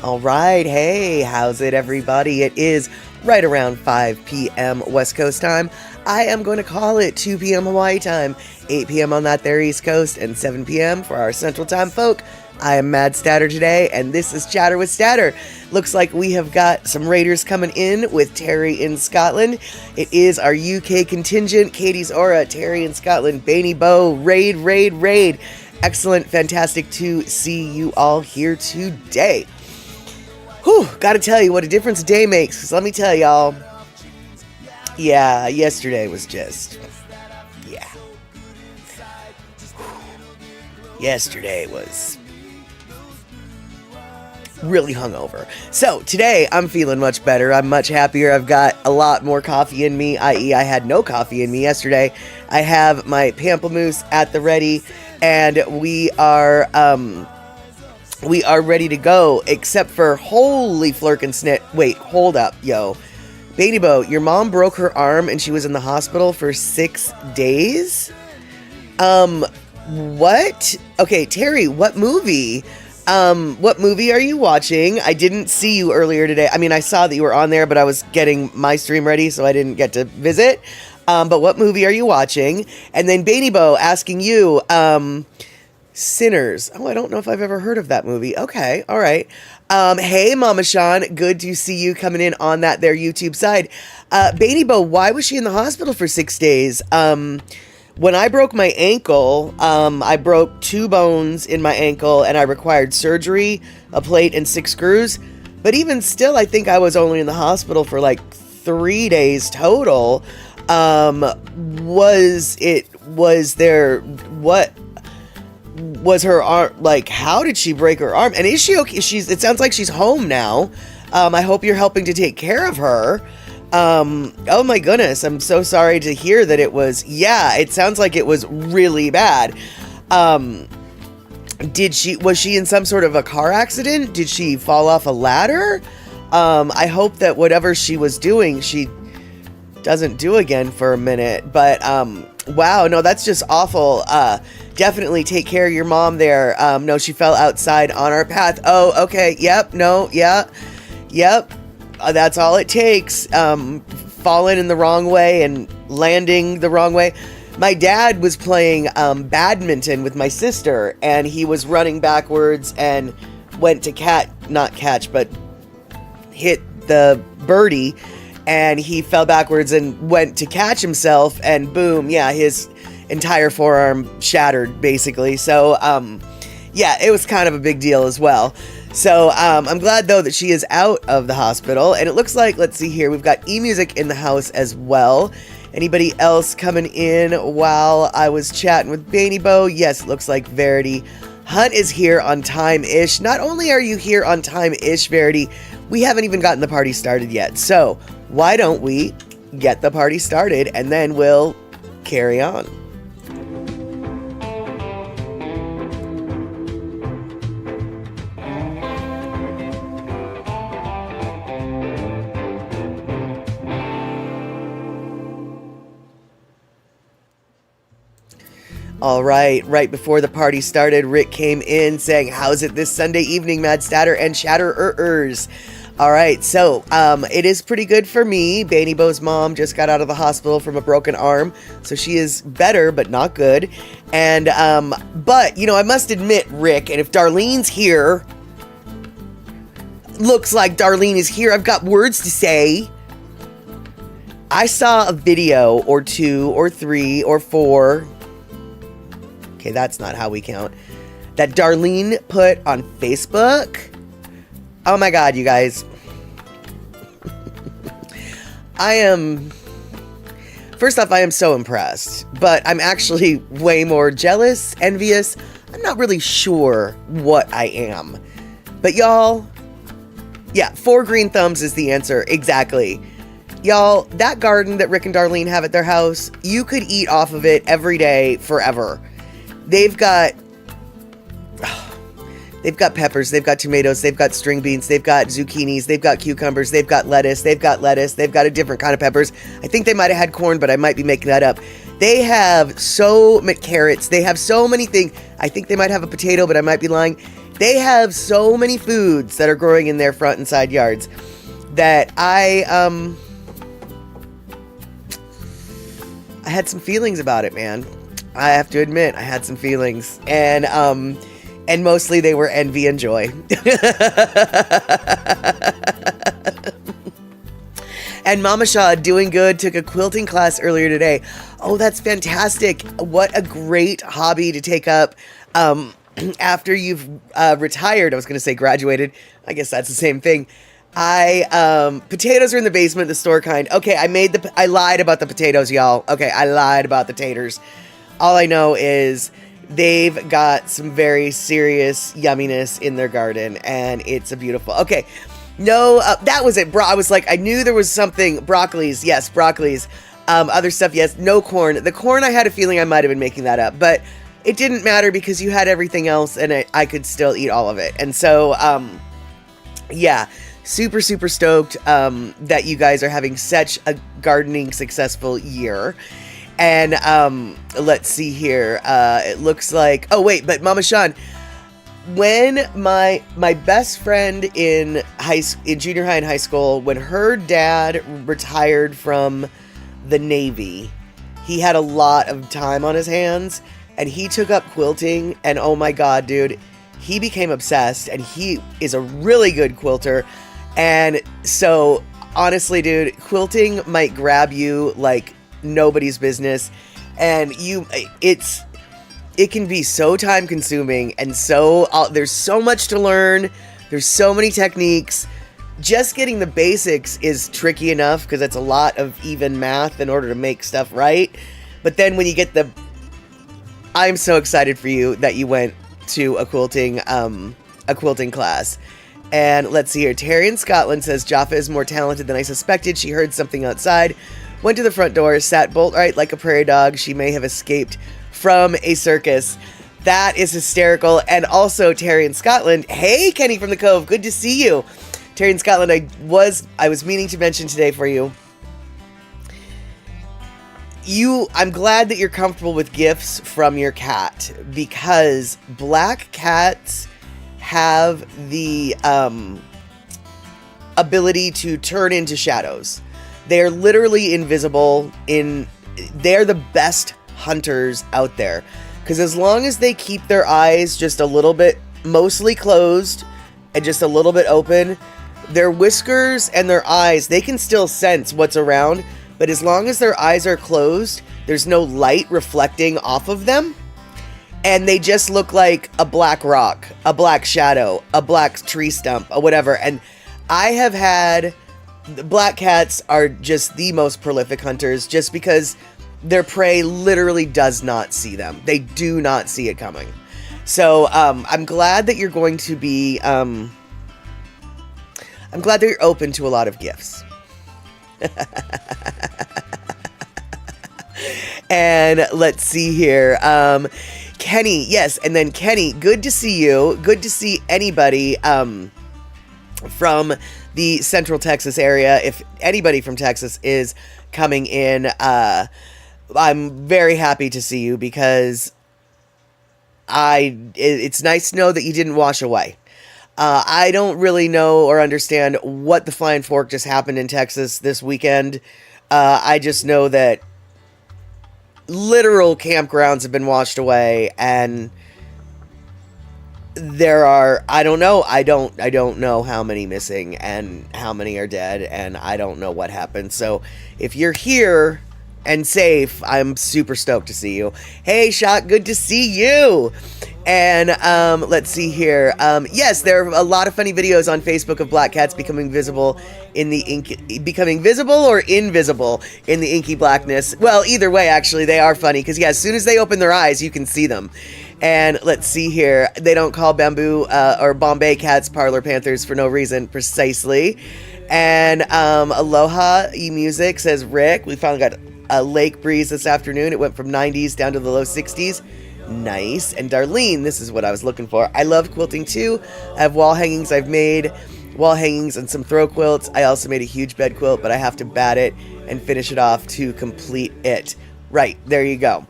All right. Hey, how's it, everybody? It is right around 5 p.m. West Coast time. I am going to call it 2 p.m. Hawaii time, 8 p.m. on that there East Coast, and 7 p.m. for our Central Time folk. I am Mad Statter today, and this is Chatter with Statter. Looks like we have got some raiders coming in with Terry in Scotland. It is our UK contingent, Katie's Aura, Terry in Scotland, Bainy Bow, raid. Excellent, fantastic to see you all here today. Whew, gotta tell you what a difference a day makes, because let me tell y'all, yeah, yesterday was just, yeah. Yesterday was really hungover. So today I'm feeling much better. I'm much happier. I've got a lot more coffee in me, i.e. I had no coffee in me yesterday. I have my pamplemousse at the ready, and we are ready to go, except for holy flirkinsnit. Wait, hold up, yo. Baby Bo, your mom broke her arm and she was in the hospital for 6 days? What? Okay, Terry, what movie? What movie are you watching? I didn't see you earlier today. I mean, I saw that you were on there, but I was getting my stream ready, so I didn't get to visit. But what movie are you watching? And then Bainy Bo asking you, Sinners. Oh, I don't know if I've ever heard of that movie. Okay, all right. Hey, Mama Sean, good to see you coming in on that there YouTube side. Bainy Bo, why was she in the hospital for 6 days? When I broke my ankle, I broke 2 bones in my ankle and I required surgery, a plate, and 6 screws. But even still, I think I was only in the hospital for like 3 days total. Was her arm, like, how did she break her arm? And is she okay? It sounds like she's home now. I hope you're helping to take care of her. Oh my goodness, I'm so sorry to hear that it sounds like it was really bad. Was she in some sort of a car accident? Did she fall off a ladder? I hope that whatever she was doing, she doesn't do again for a minute. But, wow, no, that's just awful. Definitely take care of your mom there. No, she fell outside on our path. Oh, okay. Yep. No. Yeah. Yep. That's all it takes. Falling in the wrong way and landing the wrong way. My dad was playing badminton with my sister, and he was running backwards and went to hit the birdie, and he fell backwards and went to catch himself, and boom, yeah, his entire forearm shattered, basically. So, yeah, it was kind of a big deal as well. So, I'm glad, though, that she is out of the hospital. And it looks like, let's see here, we've got eMusic in the house as well. Anybody else coming in while I was chatting with Bainy Bo? Yes, it looks like Verity Hunt is here on time-ish. Not only are you here on time-ish, Verity, we haven't even gotten the party started yet. So, why don't we get the party started, and then we'll carry on. All right, right before the party started, Rick came in saying, how's it this Sunday evening, Mad Statter and Chatterers? All right, so it is pretty good for me. Bainy Bo's mom just got out of the hospital from a broken arm, so she is better, but not good. And, but, you know, I must admit, Rick, and if Darlene's here, looks like Darlene is here, I've got words to say. I saw a video or 2 or 3 or 4... Okay, that's not how we count. That Darlene put on Facebook. Oh my God, you guys. First off, I am so impressed, but I'm actually way more jealous, envious. I'm not really sure what I am. But y'all, yeah, 4 green thumbs is the answer. Exactly. Y'all, that garden that Rick and Darlene have at their house, you could eat off of it every day forever. They've got peppers, they've got tomatoes, they've got string beans, they've got zucchinis, they've got cucumbers, they've got lettuce, they've got a different kind of peppers. I think they might have had corn, but I might be making that up. They have so many carrots, they have so many things. I think they might have a potato, but I might be lying. They have so many foods that are growing in their front and side yards that I had some feelings about it, man. I have to admit, I had some feelings, and mostly they were envy and joy. And Mama Shaw, doing good, took a quilting class earlier today. Oh, that's fantastic. What a great hobby to take up after you've retired. I was going to say graduated. I guess that's the same thing. Potatoes are in the basement, the store kind. Okay, I lied about the potatoes, y'all. Okay, I lied about the taters. All I know is they've got some very serious yumminess in their garden, and it's a beautiful... Okay, no, that was it. I was like, I knew there was something. Broccolis, yes, broccolis. Other stuff, yes. No corn. The corn, I had a feeling I might have been making that up, but it didn't matter because you had everything else, and I could still eat all of it. And so, yeah, super, super stoked that you guys are having such a gardening successful year. And let's see here. It looks like... Oh, wait, but Mama Sean... When my best friend in junior high and high school, when her dad retired from the Navy, he had a lot of time on his hands, and he took up quilting, and oh my God, dude, he became obsessed, and he is a really good quilter. And so, honestly, dude, quilting might grab you like nobody's business, and it can be so time consuming, and there's so much to learn. There's so many techniques. Just getting the basics is tricky enough because it's a lot of even math in order to make stuff right. But then when you get I'm so excited for you that you went to a quilting class. And let's see here. Terry in Scotland says Jaffa is more talented than I suspected. She heard something outside, went to the front door, sat bolt upright like a prairie dog. She may have escaped from a circus. That is hysterical. And also Terry in Scotland. Hey, Kenny from the Cove. Good to see you. Terry in Scotland, I was meaning to mention today for you. I'm glad that you're comfortable with gifts from your cat, because black cats have the ability to turn into shadows. They're literally invisible. They're the best hunters out there, because as long as they keep their eyes just a little bit mostly closed and just a little bit open, their whiskers and their eyes, they can still sense what's around, but as long as their eyes are closed, there's no light reflecting off of them, and they just look like a black rock, a black shadow, a black tree stump, or whatever. And I have had... Black cats are just the most prolific hunters, just because their prey literally does not see them. They do not see it coming. So I'm glad that you're going to be... I'm glad that you're open to a lot of gifts. And let's see here. Kenny, yes. And then Kenny, good to see you. Good to see anybody from the Central Texas area. If anybody from Texas is coming in, I'm very happy to see you, because it's nice to know that you didn't wash away. I don't really know or understand what the Flying Fork just happened in Texas this weekend. I just know that literal campgrounds have been washed away, and there are, I don't know how many missing and how many are dead, and I don't know what happened. So if you're here and safe, I'm super stoked to see you. Hey, Shock, good to see you. And let's see here. Yes, there are a lot of funny videos on Facebook of black cats becoming visible in the becoming visible or invisible in the inky blackness. Well, either way, actually, they are funny, because yeah, as soon as they open their eyes, you can see them. And let's see here. They don't call bamboo or Bombay cats parlor panthers for no reason, precisely. And Aloha eMusic says, Rick, we finally got a lake breeze this afternoon. It went from 90s down to the low 60s. Nice. And Darlene, this is what I was looking for. I love quilting too. I have wall hangings. I've made wall hangings and some throw quilts. I also made a huge bed quilt, but I have to bat it and finish it off to complete it. Right, there you go.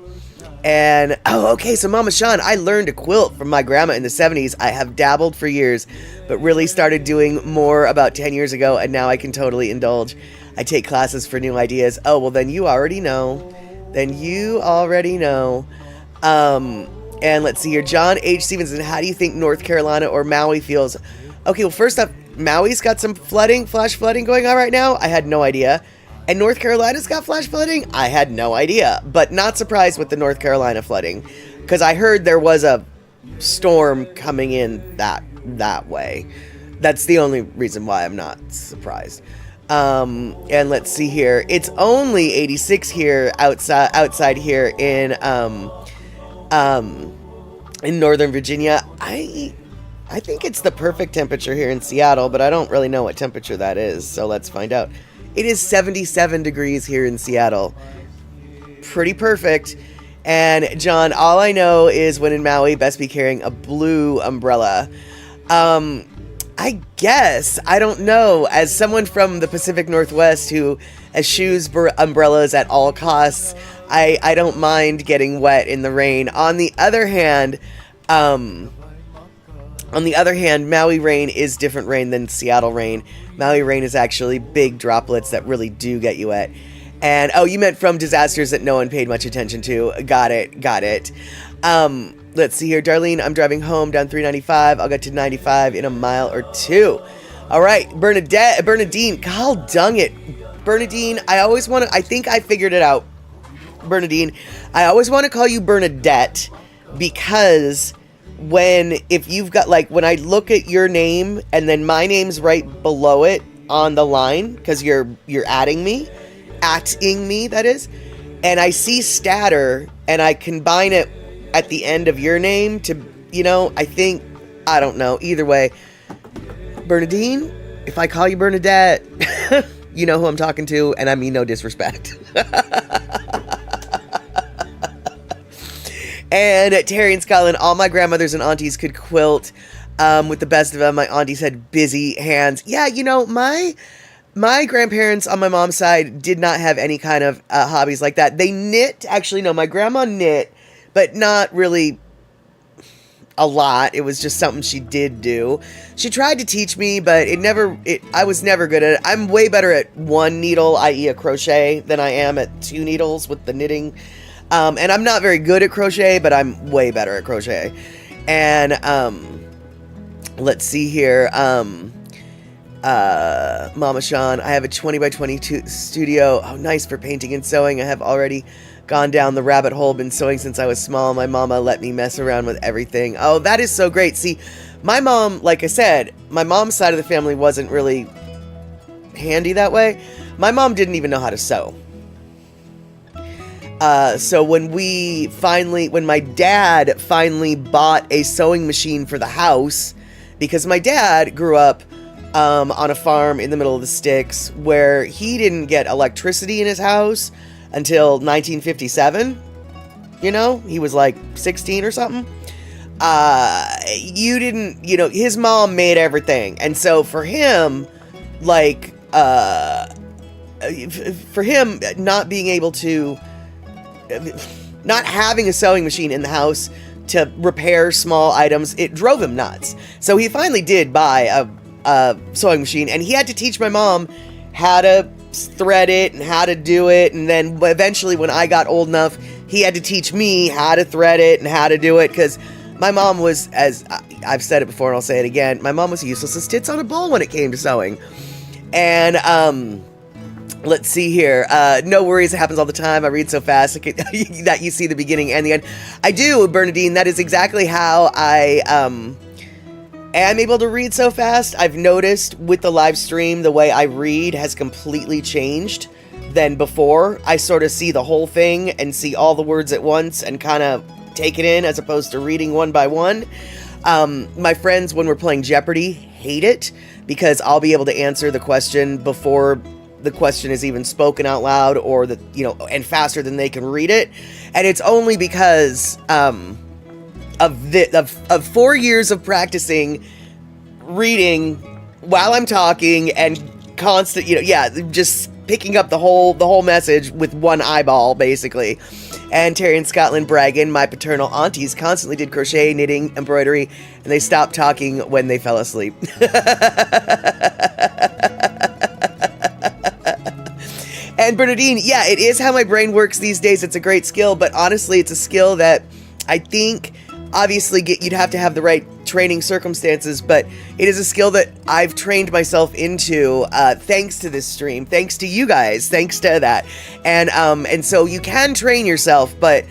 And, oh, okay, so Mama Sean, I learned to quilt from my grandma in the 70s. I have dabbled for years, but really started doing more about 10 years ago, and now I can totally indulge. I take classes for new ideas. Oh, well, then you already know. And let's see here. John H. Stevenson, how do you think North Carolina or Maui feels? Okay, well, first up, Maui's got some flash flooding going on right now. I had no idea. And North Carolina's got flash flooding? I had no idea. But not surprised with the North Carolina flooding, because I heard there was a storm coming in that way. That's the only reason why I'm not surprised. And let's see here. It's only 86 here outside here in Northern Virginia. I think it's the perfect temperature here in Seattle, but I don't really know what temperature that is, so let's find out. It is 77 degrees here in Seattle. Pretty perfect. And John, all I know is when in Maui, best be carrying a blue umbrella. I guess, I don't know. As someone from the Pacific Northwest who eschews umbrellas at all costs, I don't mind getting wet in the rain. On the other hand, Maui rain is different rain than Seattle rain. Maui rain is actually big droplets that really do get you wet. And, oh, you meant from disasters that no one paid much attention to. Got it. Let's see here. Darlene, I'm driving home down 395. I'll get to 95 in a mile or two. All right. Bernadine. God dang it. Bernadine, I think I figured it out. Bernadine, I always want to call you Bernadette because if you've got, like, when I look at your name and then my name's right below it on the line, because you're atting me, that is, and I see Statter and I combine it at the end of your name to, I don't know, either way. Bernadine, if I call you Bernadette, you know who I'm talking to, and I mean no disrespect. And Terry and Scotland, all my grandmothers and aunties could quilt with the best of them. My aunties had busy hands. Yeah, my grandparents on my mom's side did not have any kind of hobbies like that. They knit. Actually, no, my grandma knit, but not really a lot. It was just something she did do. She tried to teach me, but I was never good at it. I'm way better at one needle, i.e. a crochet, than I am at two needles with the knitting. And I'm not very good at crochet, but I'm way better at crochet. And, let's see here. Mama Sean, I have a 20 by 22 studio. Oh, nice for painting and sewing. I have already gone down the rabbit hole, been sewing since I was small. My mama let me mess around with everything. Oh, that is so great. See, my mom, like I said, my mom's side of the family wasn't really handy that way. My mom didn't even know how to sew. So when my dad finally bought a sewing machine for the house, because my dad grew up on a farm in the middle of the sticks where he didn't get electricity in his house until 1957. He was like 16 or something. His mom made everything. And so for him, not being able to, not having a sewing machine in the house to repair small items, it drove him nuts. So he finally did buy a sewing machine, and he had to teach my mom how to thread it and how to do it. And then eventually when I got old enough, he had to teach me how to thread it and how to do it, because my mom was, as I've said it before and I'll say it again, my mom was useless as tits on a bull when it came to sewing. And let's see here. No worries. It happens all the time. I read so fast that you see the beginning and the end. I do, Bernadine. That is exactly how I am able to read so fast. I've noticed with the live stream, the way I read has completely changed than before. I sort of see the whole thing and see all the words at once and kind of take it in as opposed to reading one by one. My friends, when we're playing Jeopardy, hate it because I'll be able to answer the question before the question is even spoken out loud, or and faster than they can read it. And it's only because of 4 years of practicing reading while I'm talking and constant, just picking up the whole message with one eyeball, basically. And Terry and Scotland Bragan, my paternal aunties, constantly did crochet, knitting, embroidery, and they stopped talking when they fell asleep. And Bernadine, yeah, it is how my brain works these days. It's a great skill, but honestly, it's a skill that I think, obviously, you'd have to have the right training circumstances, but it is a skill that I've trained myself into thanks to this stream, thanks to you guys, thanks to that. And so you can train yourself, but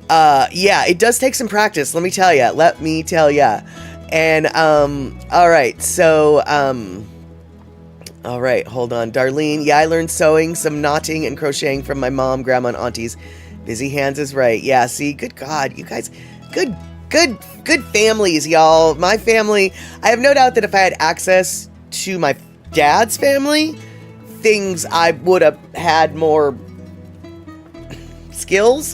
yeah, it does take some practice, let me tell ya. And all right, so all right, hold on. Darlene, yeah, I learned sewing, some knotting and crocheting from my mom, grandma, and aunties. Busy hands is right. Yeah, see, good God, you guys, good families, y'all. My family, I have no doubt that if I had access to my dad's family, things I would have had more skills.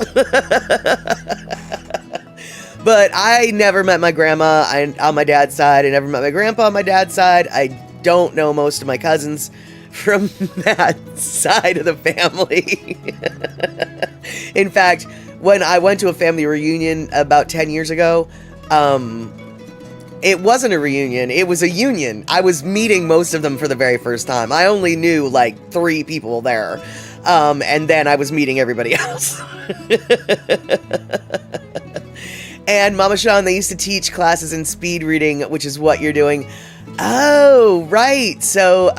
But I never met my grandma on my dad's side. I never met my grandpa on my dad's side. I don't know most of my cousins from that side of the family. In fact, when I went to a family reunion about 10 years ago, it wasn't a reunion, it was a union. I was meeting most of them for the very first time. I only knew like 3 people there. And then I was meeting everybody else. And Mama Sean, they used to teach classes in speed reading, which is what you're doing. Oh, right. So,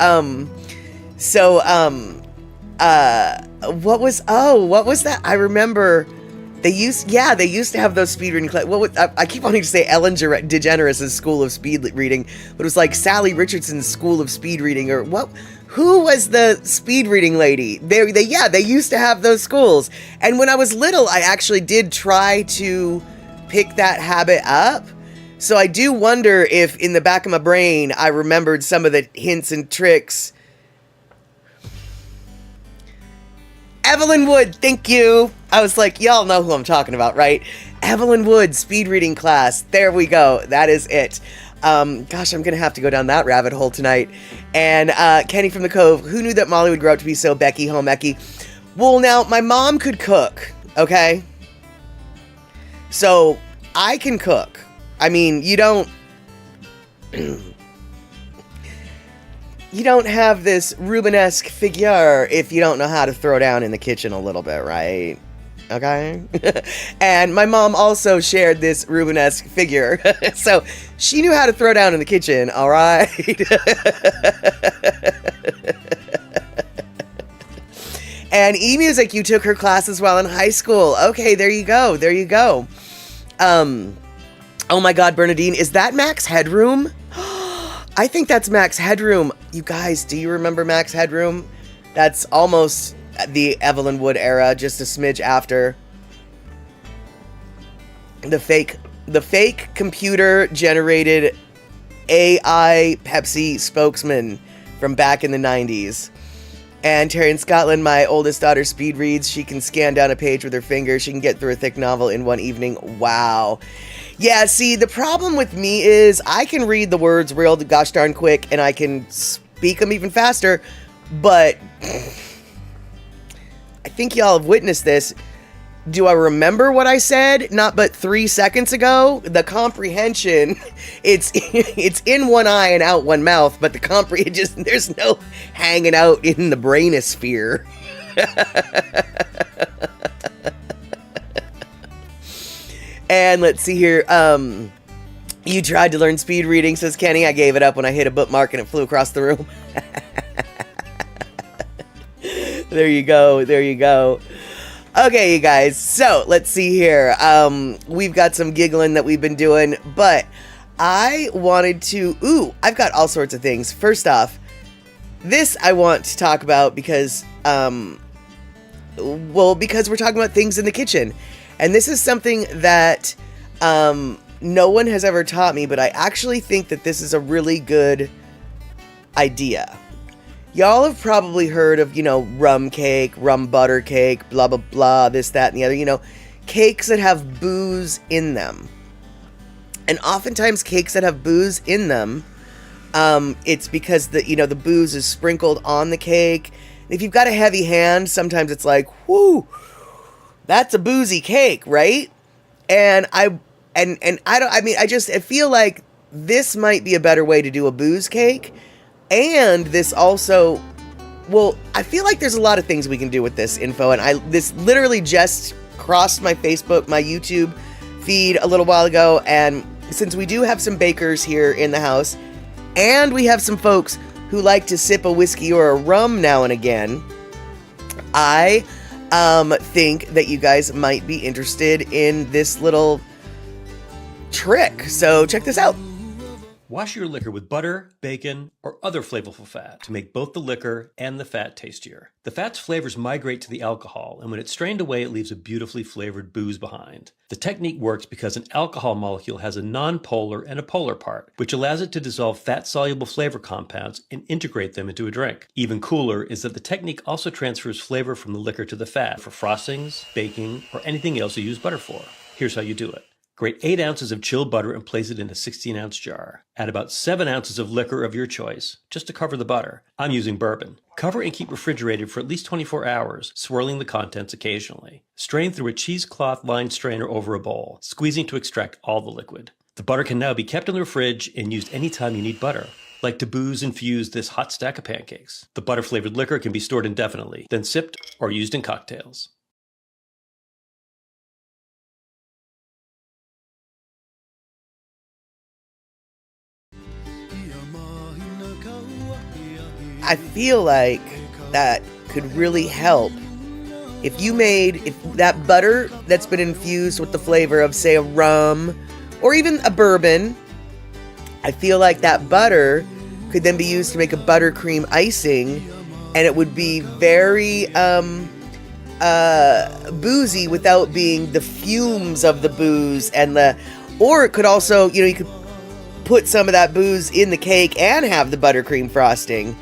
what was that? I remember they used to have those speed reading classes. I keep wanting to say Ellen DeGeneres' School of Speed Reading, but it was like Sally Richardson's School of Speed Reading, or what? Who was the speed reading lady? They used to have those schools. And when I was little, I actually did try to pick that habit up. So I do wonder if in the back of my brain, I remembered some of the hints and tricks. Evelyn Wood, thank you. I was like, y'all know who I'm talking about, right? Evelyn Wood, speed reading class. There we go. That is it. Gosh, I'm going to have to go down that rabbit hole tonight. And Kenny from the Cove, who knew that Molly would grow up to be so Becky Homecky? Well, now, my mom could cook, okay? So, I can cook. I mean, you don't have this Rubenesque figure if you don't know how to throw down in the kitchen a little bit, right? Okay? And my mom also shared this Rubenesque figure. So she knew how to throw down in the kitchen, all right? And eMusic, you took her classes while in high school. Okay, there you go. There you go. Oh my God, Bernadine, is that Max Headroom? I think that's Max Headroom. You guys, do you remember Max Headroom? That's almost the Evelyn Wood era, just a smidge after. The fake computer generated AI Pepsi spokesman from back in the 90s. And Terry in Scotland, my oldest daughter speed reads. She can scan down a page with her finger. She can get through a thick novel in one evening. Wow. Yeah, see, the problem with me is I can read the words real gosh darn quick, and I can speak them even faster, but I think y'all have witnessed this. Do I remember what I said? Not but 3 seconds ago? The comprehension, it's in one eye and out one mouth, but the comprehension, there's no hanging out in the brainosphere. And let's see here. You tried to learn speed reading, says Kenny. I gave it up when I hit a bookmark and it flew across the room. There you go. There you go. Okay, you guys. So let's see here. We've got some giggling that we've been doing, but I wanted to. Ooh, I've got all sorts of things. First off, this I want to talk about because, because we're talking about things in the kitchen. And this is something that no one has ever taught me, but I actually think that this is a really good idea. Y'all have probably heard of, rum cake, rum butter cake, blah, blah, blah, this, that, and the other, cakes that have booze in them. And oftentimes cakes that have booze in them, it's because the booze is sprinkled on the cake If you've got a heavy hand, sometimes it's like, whoo, that's a boozy cake, right? And I feel like this might be a better way to do a booze cake. And this also, well, I feel like there's a lot of things we can do with this info. And this literally just crossed my Facebook, my YouTube feed a little while ago. And since we do have some bakers here in the house, and we have some folks who like to sip a whiskey or a rum now and again, I think that you guys might be interested in this little trick. So check this out. Wash your liquor with butter, bacon, or other flavorful fat to make both the liquor and the fat tastier. The fat's flavors migrate to the alcohol, and when it's strained away, it leaves a beautifully flavored booze behind. The technique works because an alcohol molecule has a nonpolar and a polar part, which allows it to dissolve fat-soluble flavor compounds and integrate them into a drink. Even cooler is that the technique also transfers flavor from the liquor to the fat for frostings, baking, or anything else you use butter for. Here's how you do it. Grate 8 ounces of chilled butter and place it in a 16-ounce jar. Add about 7 ounces of liquor of your choice, just to cover the butter. I'm using bourbon. Cover and keep refrigerated for at least 24 hours, swirling the contents occasionally. Strain through a cheesecloth lined strainer over a bowl, squeezing to extract all the liquid. The butter can now be kept in the fridge and used anytime you need butter. Like to booze infuse this hot stack of pancakes. The butter-flavored liquor can be stored indefinitely, then sipped or used in cocktails. I feel like that could really help if that butter that's been infused with the flavor of, say, a rum or even a bourbon. I feel like that butter could then be used to make a buttercream icing, and it would be very boozy without being the fumes of the booze or it could also, you could put some of that booze in the cake and have the buttercream frosting.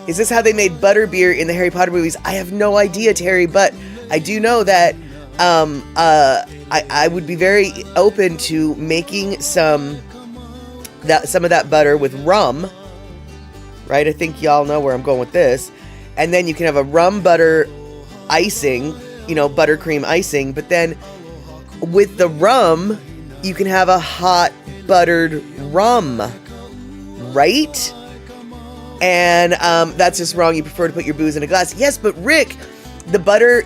Is this how they made butterbeer in the Harry Potter movies? I have no idea, Terry, but I do know that I would be very open to making some of that butter with rum, right? I think y'all know where I'm going with this. And then you can have a rum butter icing, buttercream icing, but then with the rum, you can have a hot buttered rum, right? And that's just wrong. You prefer to put your booze in a glass. Yes, but Rick, the butter,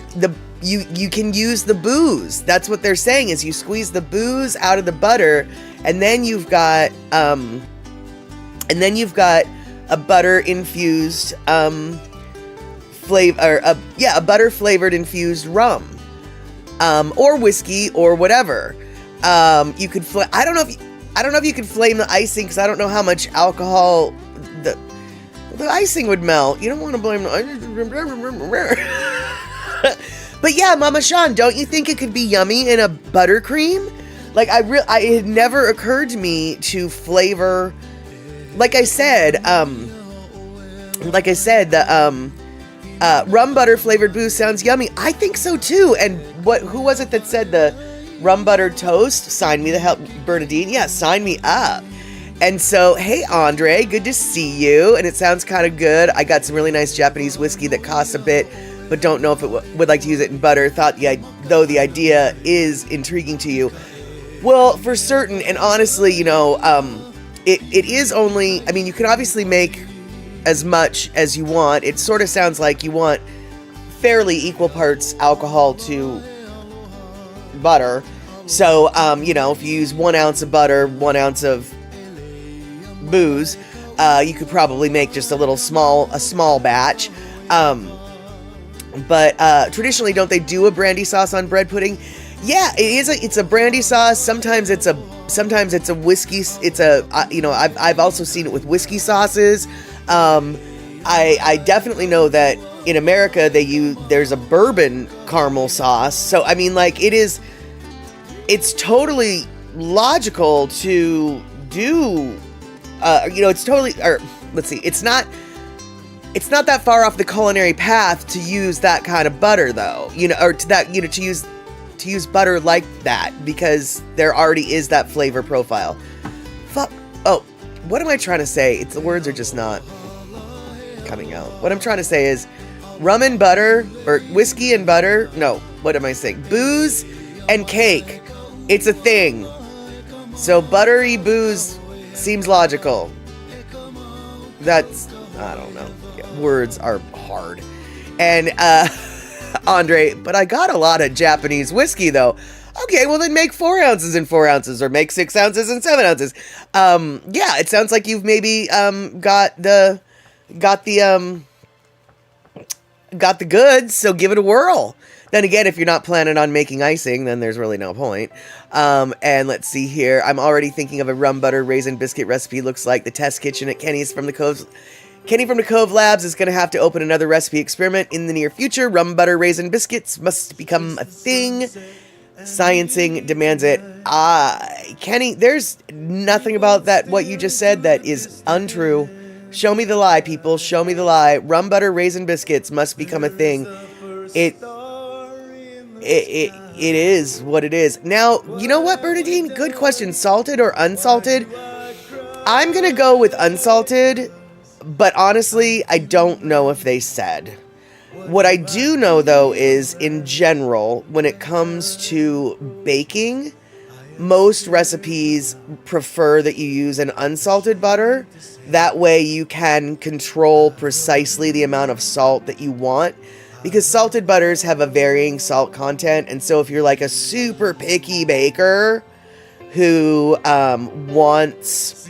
you can use the booze. That's what they're saying, is you squeeze the booze out of the butter, and then you've got a butter infused a butter flavored infused rum, or whiskey or whatever. You could I don't know if you could flame the icing, because I don't know how much alcohol the icing would melt. You don't want to blame the But yeah, Mama Sean, don't you think it could be yummy in a buttercream? Like, it had never occurred to me to flavor, like I said, the rum butter flavored booze sounds yummy. I think so too. And who was it that said the rum butter toast? Sign me the hell, Bernadine. Yeah, sign me up. And so, hey, Andre, good to see you. And it sounds kind of good. I got some really nice Japanese whiskey that costs a bit, but don't know if it would like to use it in butter. Though the idea is intriguing to you. Well, for certain, and honestly, it is only, you can obviously make as much as you want. It sort of sounds like you want fairly equal parts alcohol to butter. So, if you use 1 ounce of butter, 1 ounce of booze, you could probably make just a small batch. But traditionally, don't they do a brandy sauce on bread pudding? Yeah, it's a brandy sauce. Sometimes it's a whiskey. I've also seen it with whiskey sauces. I definitely know that in America there's a bourbon caramel sauce. So it's totally logical to do. It's not that far off the culinary path to use that kind of butter, though. To use butter like that, because there already is that flavor profile. Fuck. Oh, what am I trying to say? The words are just not. coming out. What I'm trying to say is rum and butter, or whiskey and butter. No, what am I saying? Booze and cake. It's a thing. So buttery booze seems logical. That's, I don't know. Yeah, words are hard. And, Andre, but I got a lot of Japanese whiskey though. Okay, well then make 4 ounces and 4 ounces, or make 6 ounces and 7 ounces. Yeah, it sounds like you've maybe, got the goods, so give it a whirl. Then again, if you're not planning on making icing, then there's really no point. And let's see here. I'm already thinking of a rum butter raisin biscuit recipe. Looks like the test kitchen at Kenny from the Cove Labs is going to have to open another recipe experiment in the near future. Rum butter raisin biscuits must become a thing. Sciencing demands it. Kenny, there's nothing about that, what you just said, that is untrue. Show me the lie, people. Show me the lie. Rum butter raisin biscuits must become a thing. It is what it is. Now, you know what, Bernadine? Good question. Salted or unsalted? I'm going to go with unsalted, but honestly, I don't know if they said. What I do know, though, is in general, when it comes to baking, most recipes prefer that you use an unsalted butter. That way you can control precisely the amount of salt that you want, because salted butters have a varying salt content. And so if you're like a super picky baker who wants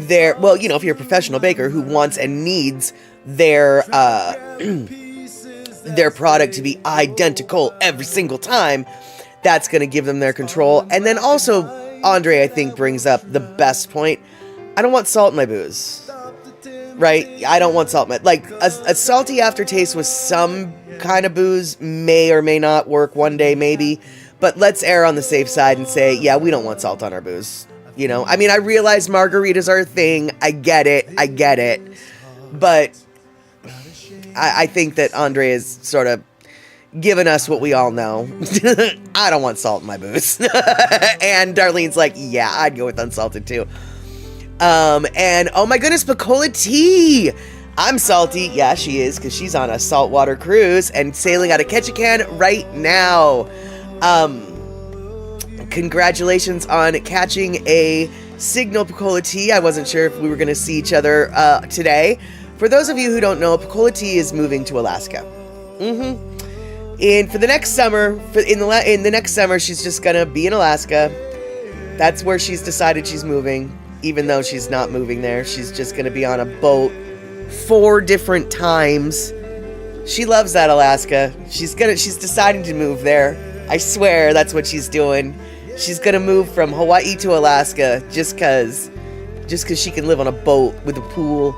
their, well, you know, if you're a professional baker who wants and needs their their product to be identical every single time, that's going to give them their control. And then also, Andre, I think, brings up the best point. I don't want salt in my booze, right? I don't want salt in my, like, a salty aftertaste with some kind of booze may or may not work one day, maybe, but let's err on the safe side and say, yeah, we don't want salt on our booze. You know, I mean, I realize margaritas are a thing. I get it. But I think that Andre is sort of given us what we all know. I don't want salt in my booze. And Darlene's like, yeah, I'd go with unsalted too. And oh my goodness, Bacola tea. I'm salty. Yeah, she is, because she's on a saltwater cruise and sailing out of Ketchikan right now. Congratulations on catching a Signal Bacola tea. I wasn't sure if we were going to see each other today. For those of you who don't know, Bacola tea is moving to Alaska. And for the next summer, in the next summer, she's just gonna be in Alaska. That's where she's decided she's moving, even though she's not moving there. She's just gonna be on a boat 4 different times. She loves that Alaska. She's deciding to move there. I swear that's what she's doing. She's gonna move from Hawaii to Alaska just cause she can live on a boat with a pool.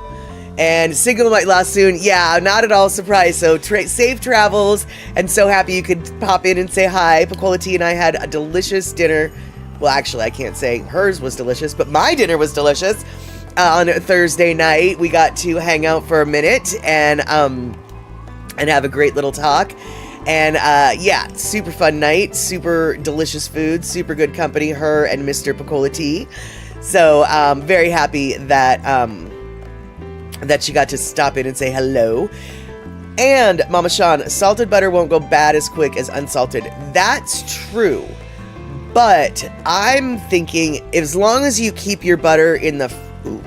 And Signal might last soon. Yeah, not at all surprised. So safe travels, and so happy you could pop in and say hi. Bacola tea and I had a delicious dinner. Well, actually, I can't say hers was delicious, but my dinner was delicious. On Thursday night, we got to hang out for a minute and have a great little talk. And yeah, super fun night, super delicious food, super good company, her and Mr. Bacola tea. So very happy that she got to stop in and say hello. And Mama Sean, salted butter won't go bad as quick as unsalted. That's true. But I'm thinking, as long as you keep your butter in the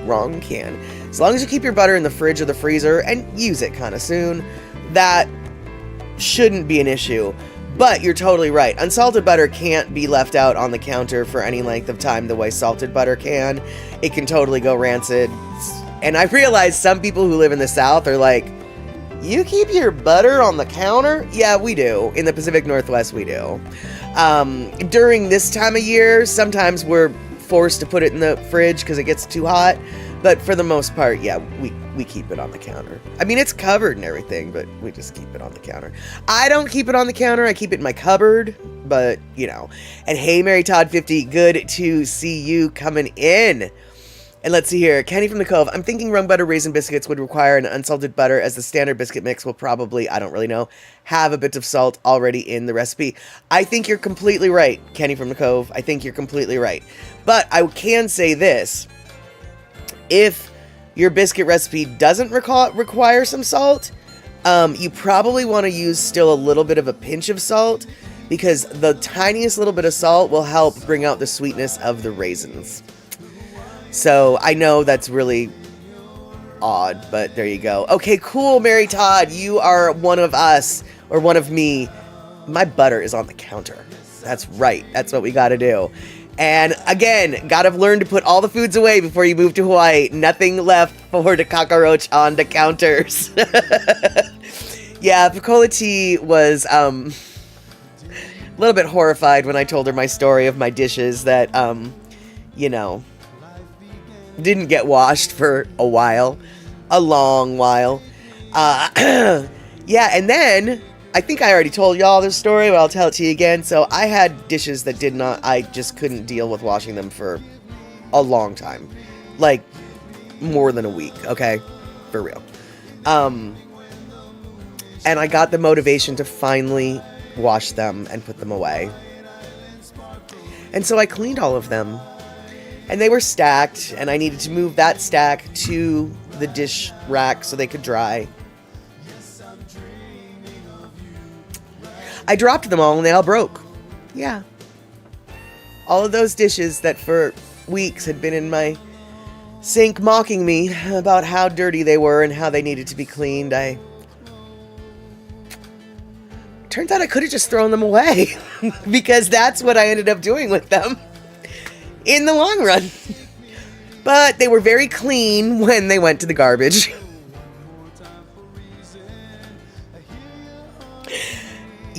wrong can. As long as you keep your butter in the fridge or the freezer and use it kind of soon, that shouldn't be an issue. But you're totally right. Unsalted butter can't be left out on the counter for any length of time the way salted butter can. It can totally go rancid. And I realize some people who live in the South are like, you keep your butter on the counter? Yeah, we do. In the Pacific Northwest, we do. During this time of year, sometimes we're forced to put it in the fridge because it gets too hot. But for the most part, yeah, we keep it on the counter. I mean, it's covered and everything, but we just keep it on the counter. I don't keep it on the counter. I keep it in my cupboard, but, you know. And hey, Mary Todd 50, good to see you coming in. And let's see here. Kenny from the Cove. I'm thinking rum butter raisin biscuits would require an unsalted butter, as the standard biscuit mix will probably, I don't really know, have a bit of salt already in the recipe. I think you're completely right, Kenny from the Cove. I think you're completely right. But I can say this. If your biscuit recipe doesn't require some salt, you probably want to use still a little bit of a pinch of salt, because the tiniest little bit of salt will help bring out the sweetness of the raisins. So I know that's really odd, but there you go. Okay, cool, Mary Todd. You are one of us, or one of me. My butter is on the counter. That's right. That's what we got to do. And again, got to learn to put all the foods away before you move to Hawaii. Nothing left for the cockroach on the counters. Yeah, Pacola T was a little bit horrified when I told her my story of my dishes that, didn't get washed for a while. A long while. Yeah, and then I think I already told y'all this story, but I'll tell it to you again. So I had dishes that I just couldn't deal with washing them for a long time. Like, more than a week, okay? For real. And I got the motivation to finally wash them and put them away. And so I cleaned all of them. And they were stacked, and I needed to move that stack to the dish rack so they could dry. I dropped them all and they all broke. Yeah. All of those dishes that for weeks had been in my sink mocking me about how dirty they were and how they needed to be cleaned, turns out I could have just thrown them away because that's what I ended up doing with them in the long run. But they were very clean when they went to the garbage.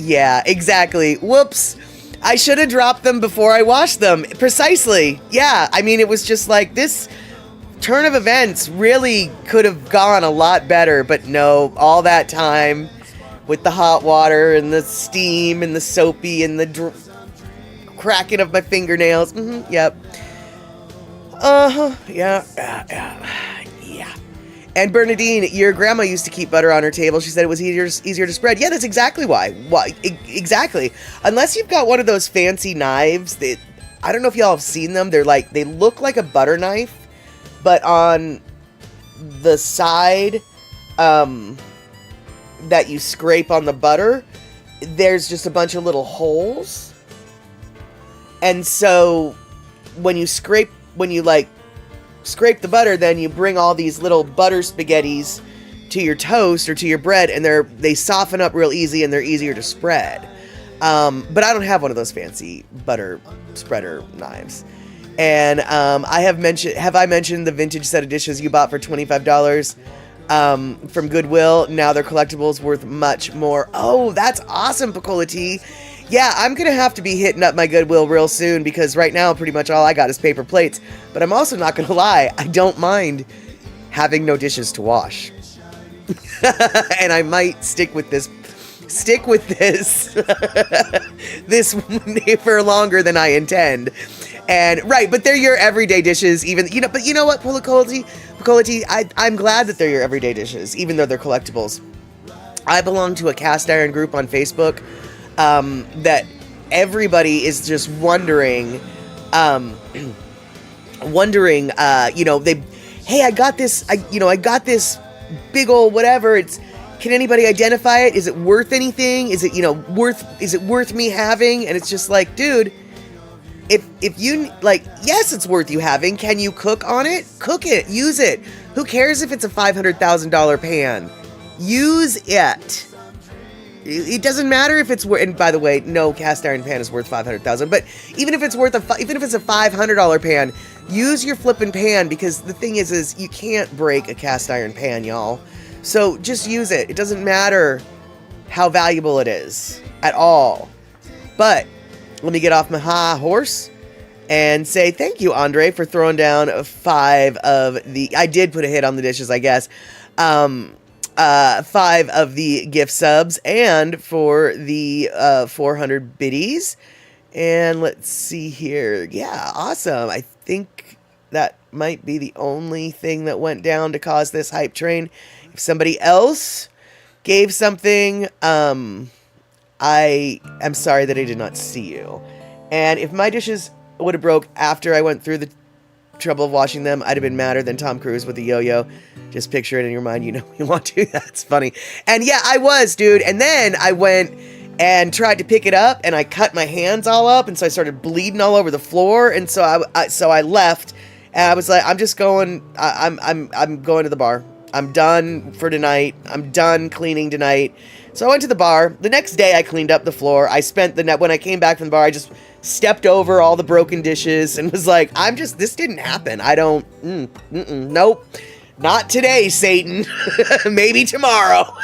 Yeah, exactly. Whoops. I should have dropped them before I washed them. Precisely. Yeah, I mean, it was just like this turn of events really could have gone a lot better, but no, all that time with the hot water and the steam and the soapy and the cracking of my fingernails. Yep. Yeah. And Bernadine, your grandma used to keep butter on her table. She said it was easier to spread. Yeah, that's exactly why. Why? Exactly. Unless you've got one of those fancy knives that, I don't know if y'all have seen them. They look like a butter knife, but on the side that you scrape on the butter, there's just a bunch of little holes. And so when you scrape the butter, then you bring all these little butter spaghettis to your toast or to your bread, and they soften up real easy and they're easier to spread. But I don't have one of those fancy butter spreader knives. And have I mentioned the vintage set of dishes you bought for $25 from Goodwill? Now they're collectibles worth much more. Oh, that's awesome, Pacola T. Yeah, I'm going to have to be hitting up my Goodwill real soon, because right now pretty much all I got is paper plates. But I'm also not going to lie, I don't mind having no dishes to wash. And I might stick with this this for longer than I intend. And right, but they're your everyday dishes, even, but you know what, Pacola T, I'm glad that they're your everyday dishes, even though they're collectibles. I belong to a cast iron group on Facebook that everybody is just wondering, hey, I got this big old whatever. Can anybody identify it? Is it worth anything? Is it worth me having? And it's just like, dude, if you yes, it's worth you having. Can you cook on it? Cook it, use it. Who cares if it's a $500,000 pan? Use it. It doesn't matter if it's worth, and by the way, no cast iron pan is worth $500,000, but even if it's a $500 pan, use your flippin' pan, because the thing is you can't break a cast iron pan, y'all. So just use it. It doesn't matter how valuable it is at all. But let me get off my high horse and say thank you, Andre, for throwing down 5 of the, I did put a hit on the dishes, I guess. 5 of the gift subs, and for the 400 biddies. And let's see here. Yeah, awesome. I think that might be the only thing that went down to cause this hype train. If somebody else gave something, I am sorry that I did not see you. And if my dishes would have broke after I went through the trouble washing them, I'd have been madder than Tom Cruise with the yo-yo. Just picture it in your mind. You know you want to. That's funny. And yeah, I was, dude. And then I went and tried to pick it up, and I cut my hands all up, and so I started bleeding all over the floor. And so I left, and I was like, I'm just going. I'm going to the bar. I'm done for tonight. I'm done cleaning tonight. So I went to the bar. The next day, I cleaned up the floor. I spent the night when I came back from the bar. I just stepped over all the broken dishes and was like, this didn't happen. I don't. Nope. Not today, Satan. Maybe tomorrow.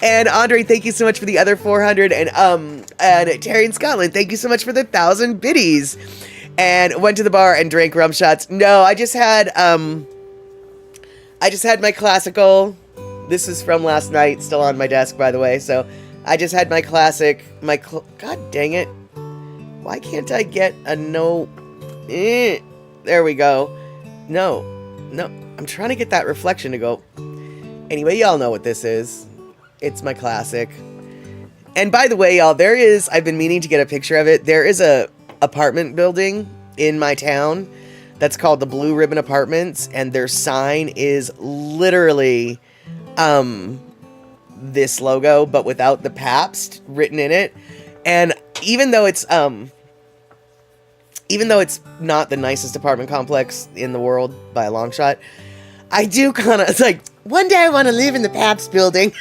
And Andre, thank you so much for the other 400. And Terry in Scotland, thank you so much for the 1,000 biddies. And went to the bar and drank rum shots. No, I just had my classical. This is from last night, still on my desk, by the way. So I just had my classic, God dang it. Why can't I get a no? There we go. No, I'm trying to get that reflection to go. Anyway, y'all know what this is. It's my classic. And by the way, y'all, I've been meaning to get a picture of it. There is a apartment building in my town that's called the Blue Ribbon Apartments, and their sign is literally this logo, but without the Pabst written in it. And even though it's not the nicest apartment complex in the world by a long shot, I do kind of, it's like, one day I want to live in the Pabst building.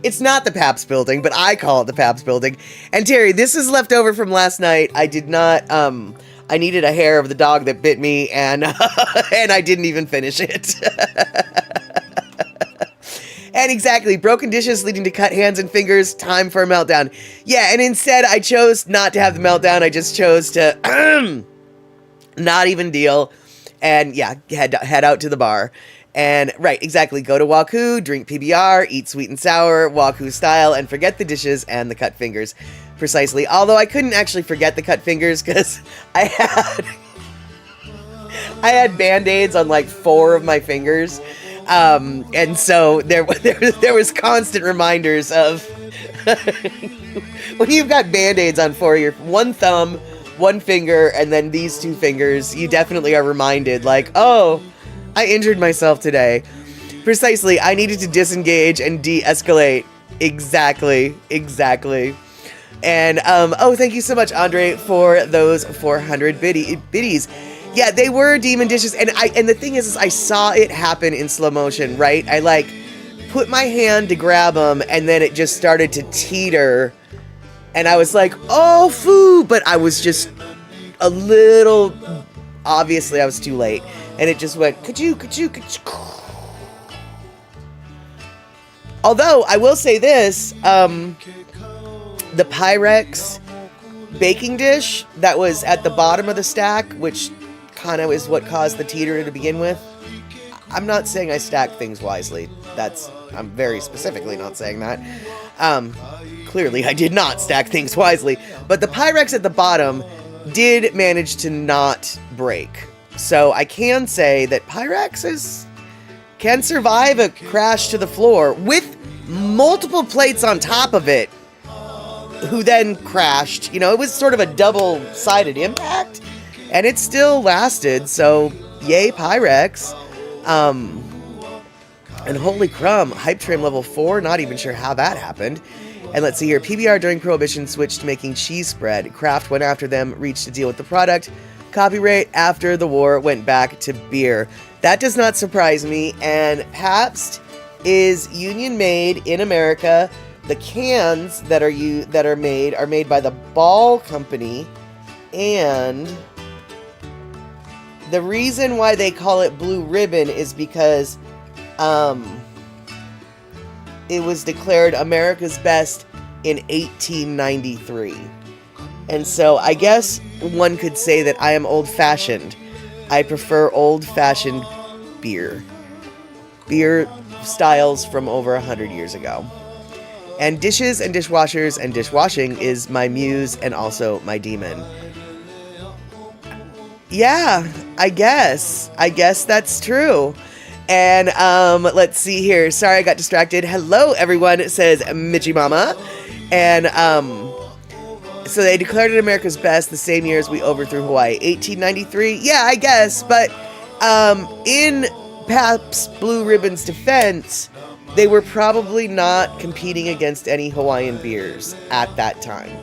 It's not the Pabst building, but I call it the Pabst building. And Terry, this is left over from last night. I did not, I needed a hair of the dog that bit me, and and I didn't even finish it. And exactly, broken dishes leading to cut hands and fingers, time for a meltdown. Yeah, and instead I chose not to have the meltdown. I just chose to not even deal, and yeah, head out to the bar. And right, exactly, go to Waku, drink PBR, eat sweet and sour, Waku style, and forget the dishes and the cut fingers. Precisely. Although I couldn't actually forget the cut fingers because I had Band-Aids on like 4 of my fingers. And so there was constant reminders of when you've got Band-Aids on 4, your one thumb, one finger, and then these 2 fingers, you definitely are reminded like, oh, I injured myself today. Precisely. I needed to disengage and de-escalate. Exactly. And, oh, thank you so much, Andre, for those 400 biddies. Yeah, they were demon dishes, and the thing is I saw it happen in slow motion, right? I, like, put my hand to grab them, and then it just started to teeter, and I was like, oh, foo, but I was just a little, obviously I was too late, and it just went, ka-choo. Although, I will say this, the Pyrex baking dish that was at the bottom of the stack, which kind of is what caused the teeter to begin with. I'm not saying I stack things wisely. I'm very specifically not saying that. Clearly I did not stack things wisely. But the Pyrex at the bottom did manage to not break. So I can say that Pyrex can survive a crash to the floor with multiple plates on top of it, who then crashed. You know, it was sort of a double-sided impact, and it still lasted, so yay Pyrex. And holy crumb, Hype Train level 4, not even sure how that happened. And let's see here, PBR during Prohibition switched to making cheese spread. Kraft went after them, reached to deal with the product. Copyright after the war went back to beer. That does not surprise me, and Pabst is union made in America. The cans that are made by the Ball Company, and the reason why they call it Blue Ribbon is because it was declared America's best in 1893. And so I guess one could say that I am old-fashioned. I prefer old-fashioned beer styles from over 100 years ago. And dishes and dishwashers and dishwashing is my muse and also my demon. Yeah, I guess that's true. And let's see here. Sorry, I got distracted. Hello, everyone, says Mitchie Mama. And So they declared it America's best the same year as we overthrew Hawaii. 1893? Yeah, I guess. But in Pabst Blue Ribbon's defense, they were probably not competing against any Hawaiian beers at that time.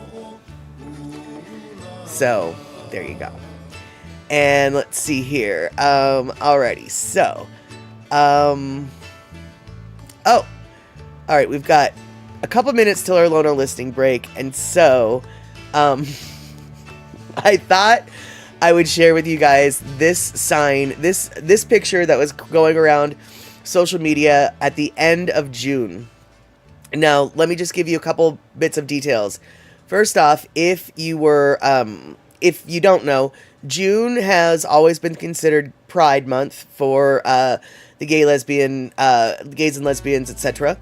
So, there you go. And let's see here. Alrighty, so. Oh, alright, we've got a couple minutes till our Lono listing break. And so, I thought I would share with you guys this sign, this picture that was going around social media at the end of June. Now, let me just give you a couple bits of details. First off, if you don't know, June has always been considered Pride Month for the gays and lesbians, etc.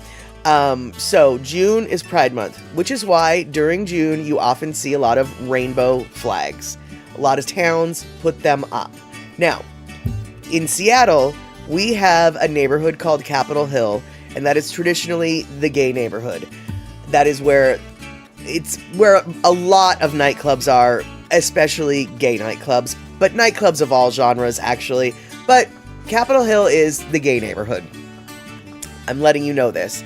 So June is Pride Month, which is why during June you often see a lot of rainbow flags. A lot of towns put them up. Now, in Seattle, we have a neighborhood called Capitol Hill, and that is traditionally the gay neighborhood. That is where a lot of nightclubs are, especially gay nightclubs, but nightclubs of all genres, actually. But Capitol Hill is the gay neighborhood. I'm letting you know this.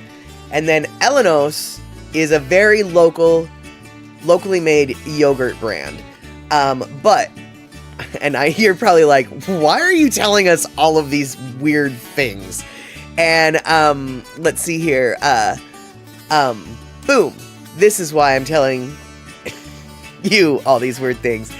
And then Elenos is a very locally made yogurt brand. You're probably like, why are you telling us all of these weird things? And, let's see here. Boom. This is why I'm telling you all these weird things.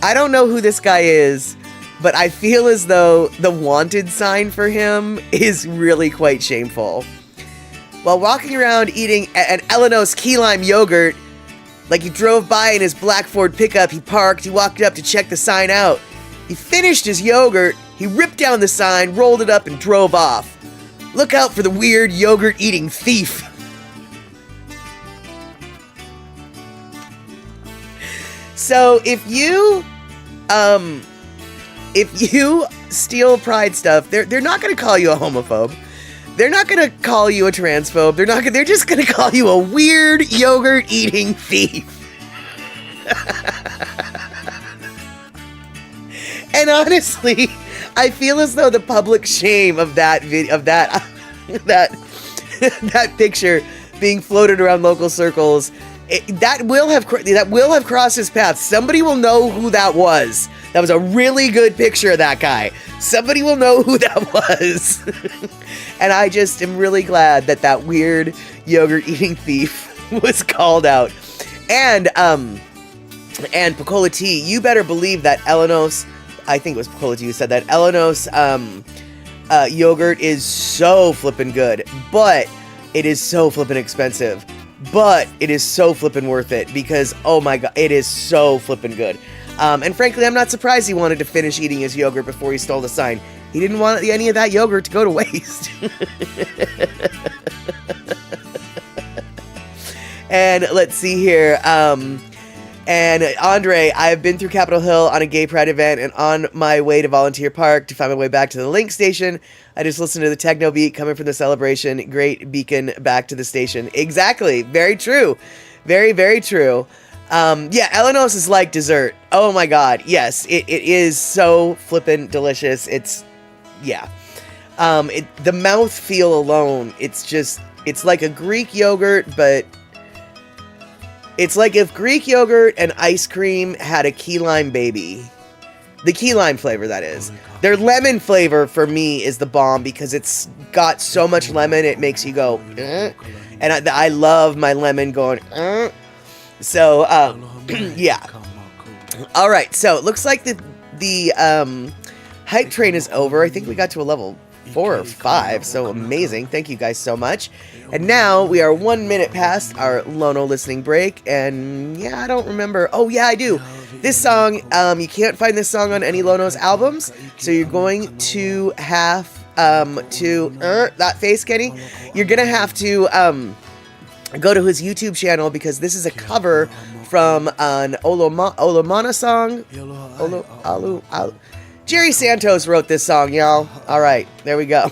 I don't know who this guy is, but I feel as though the wanted sign for him is really quite shameful. While walking around eating an Elenos key lime yogurt, like he drove by in his black Ford pickup, he parked, he walked up to check the sign out. He finished his yogurt, he ripped down the sign, rolled it up, and drove off. Look out for the weird yogurt-eating thief. So if you steal Pride stuff, they're not going to call you a homophobe. They're not going to call you a transphobe. They're just going to call you a weird yogurt-eating thief. And honestly, I feel as though the public shame of that that picture being floated around local circles, that will have crossed his path. Somebody will know who that was. That was a really good picture of that guy. Somebody will know who that was. And I just am really glad that weird yogurt-eating thief was called out. And Pecola Tea, you better believe that Elenos, I think it was Pecola Tea who said that, Elenos yogurt is so flippin' good, but it is so flippin' expensive. But it is so flippin' worth it because, oh my god, it is so flippin' good. And frankly, I'm not surprised he wanted to finish eating his yogurt before he stole the sign. He didn't want any of that yogurt to go to waste. And let's see here. And Andre, I have been through Capitol Hill on a gay pride event, and on my way to Volunteer Park to find my way back to the Link station, I just listened to the techno beat coming from the celebration. Great beacon back to the station. Exactly. Very true. Very, very true. Yeah, Elenos is like dessert. Oh my god. Yes, it is so flippin' delicious. It's, yeah. The mouthfeel alone, it's like a Greek yogurt, but it's like if Greek yogurt and ice cream had a key lime baby. The key lime flavor, that is. Their lemon flavor, for me, is the bomb because it's got so much lemon, it makes you go, eh. And I love my lemon going, eh. So, yeah. Alright, so it looks like the hype train is over. I think we got to a level 4 or 5, so amazing. Thank you guys so much. And now we are 1 minute past our Lono listening break, and yeah, I don't remember. Oh yeah, I do. This song, you can't find this song on any Lono's albums, so you're going to have that face, Kenny. You're gonna have to go to his YouTube channel because this is a cover from an Olomana song. Jerry Santos wrote this song, y'all. All right, there we go.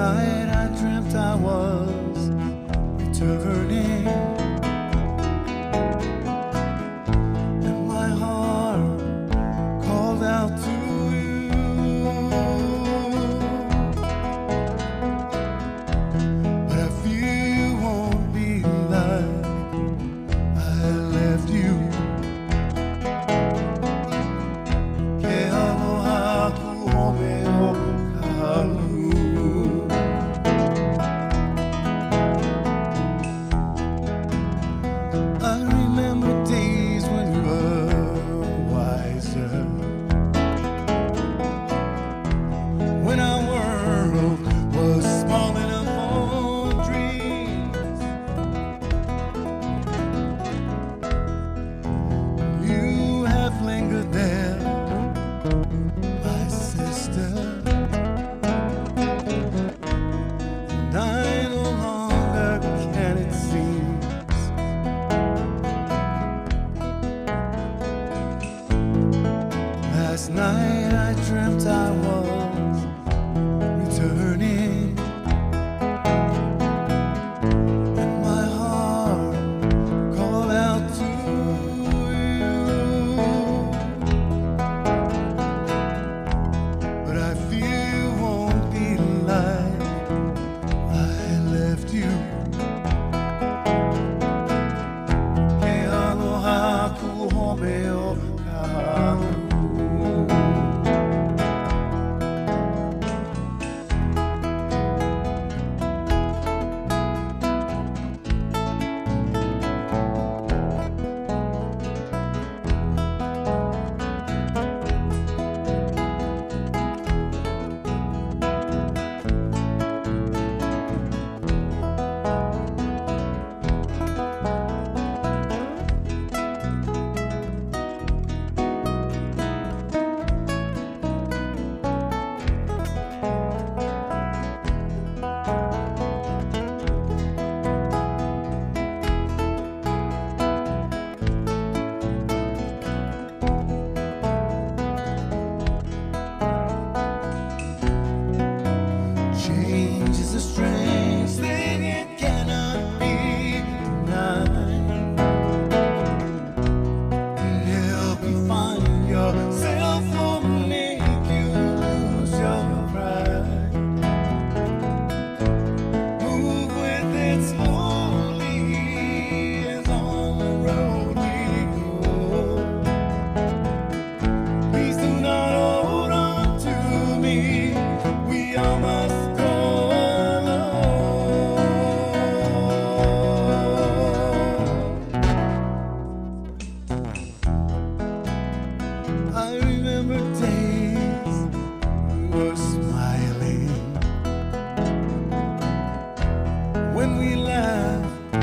night I dreamt I was returning, and my heart called out to you, but I fear you won't be like I left you. Que aloha ku home o kahalu. I remember days when you were wiser, when our world was small enough for dreams. You have lingered there, my sister, and I no longer can, it seems. Last night I dreamt I was returning, and my heart called out to you, but I fear you won't be like I left you. Que aloha ku home o kahalu. Change is a strange thing, it cannot be denied. And help you find yourself or make you lose your pride. Move with it slowly as on the road we go. Please do not hold on to me, we all must go alone. I remember days we were smiling, when we laughed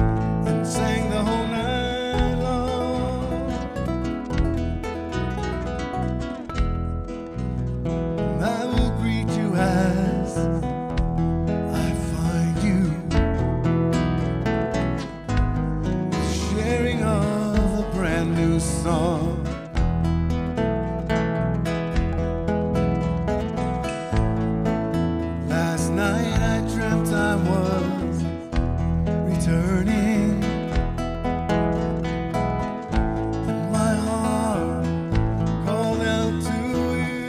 and sang the whole night long. And I will greet you as I find you, sharing of a brand new song. Last night I dreamt I was returning, and my heart called out to you.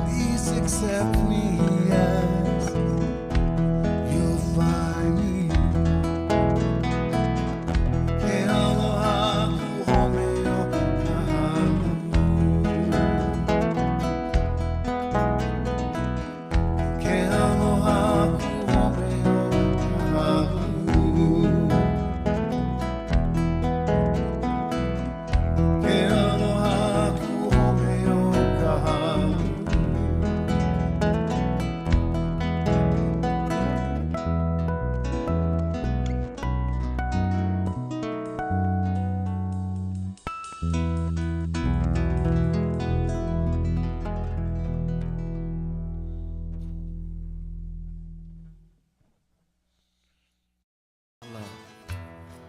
Please accept me as you'll find me. Que aloha ku home o kahalu. Que aloha ku home o kahalu. Que aloha ku home o kahalu.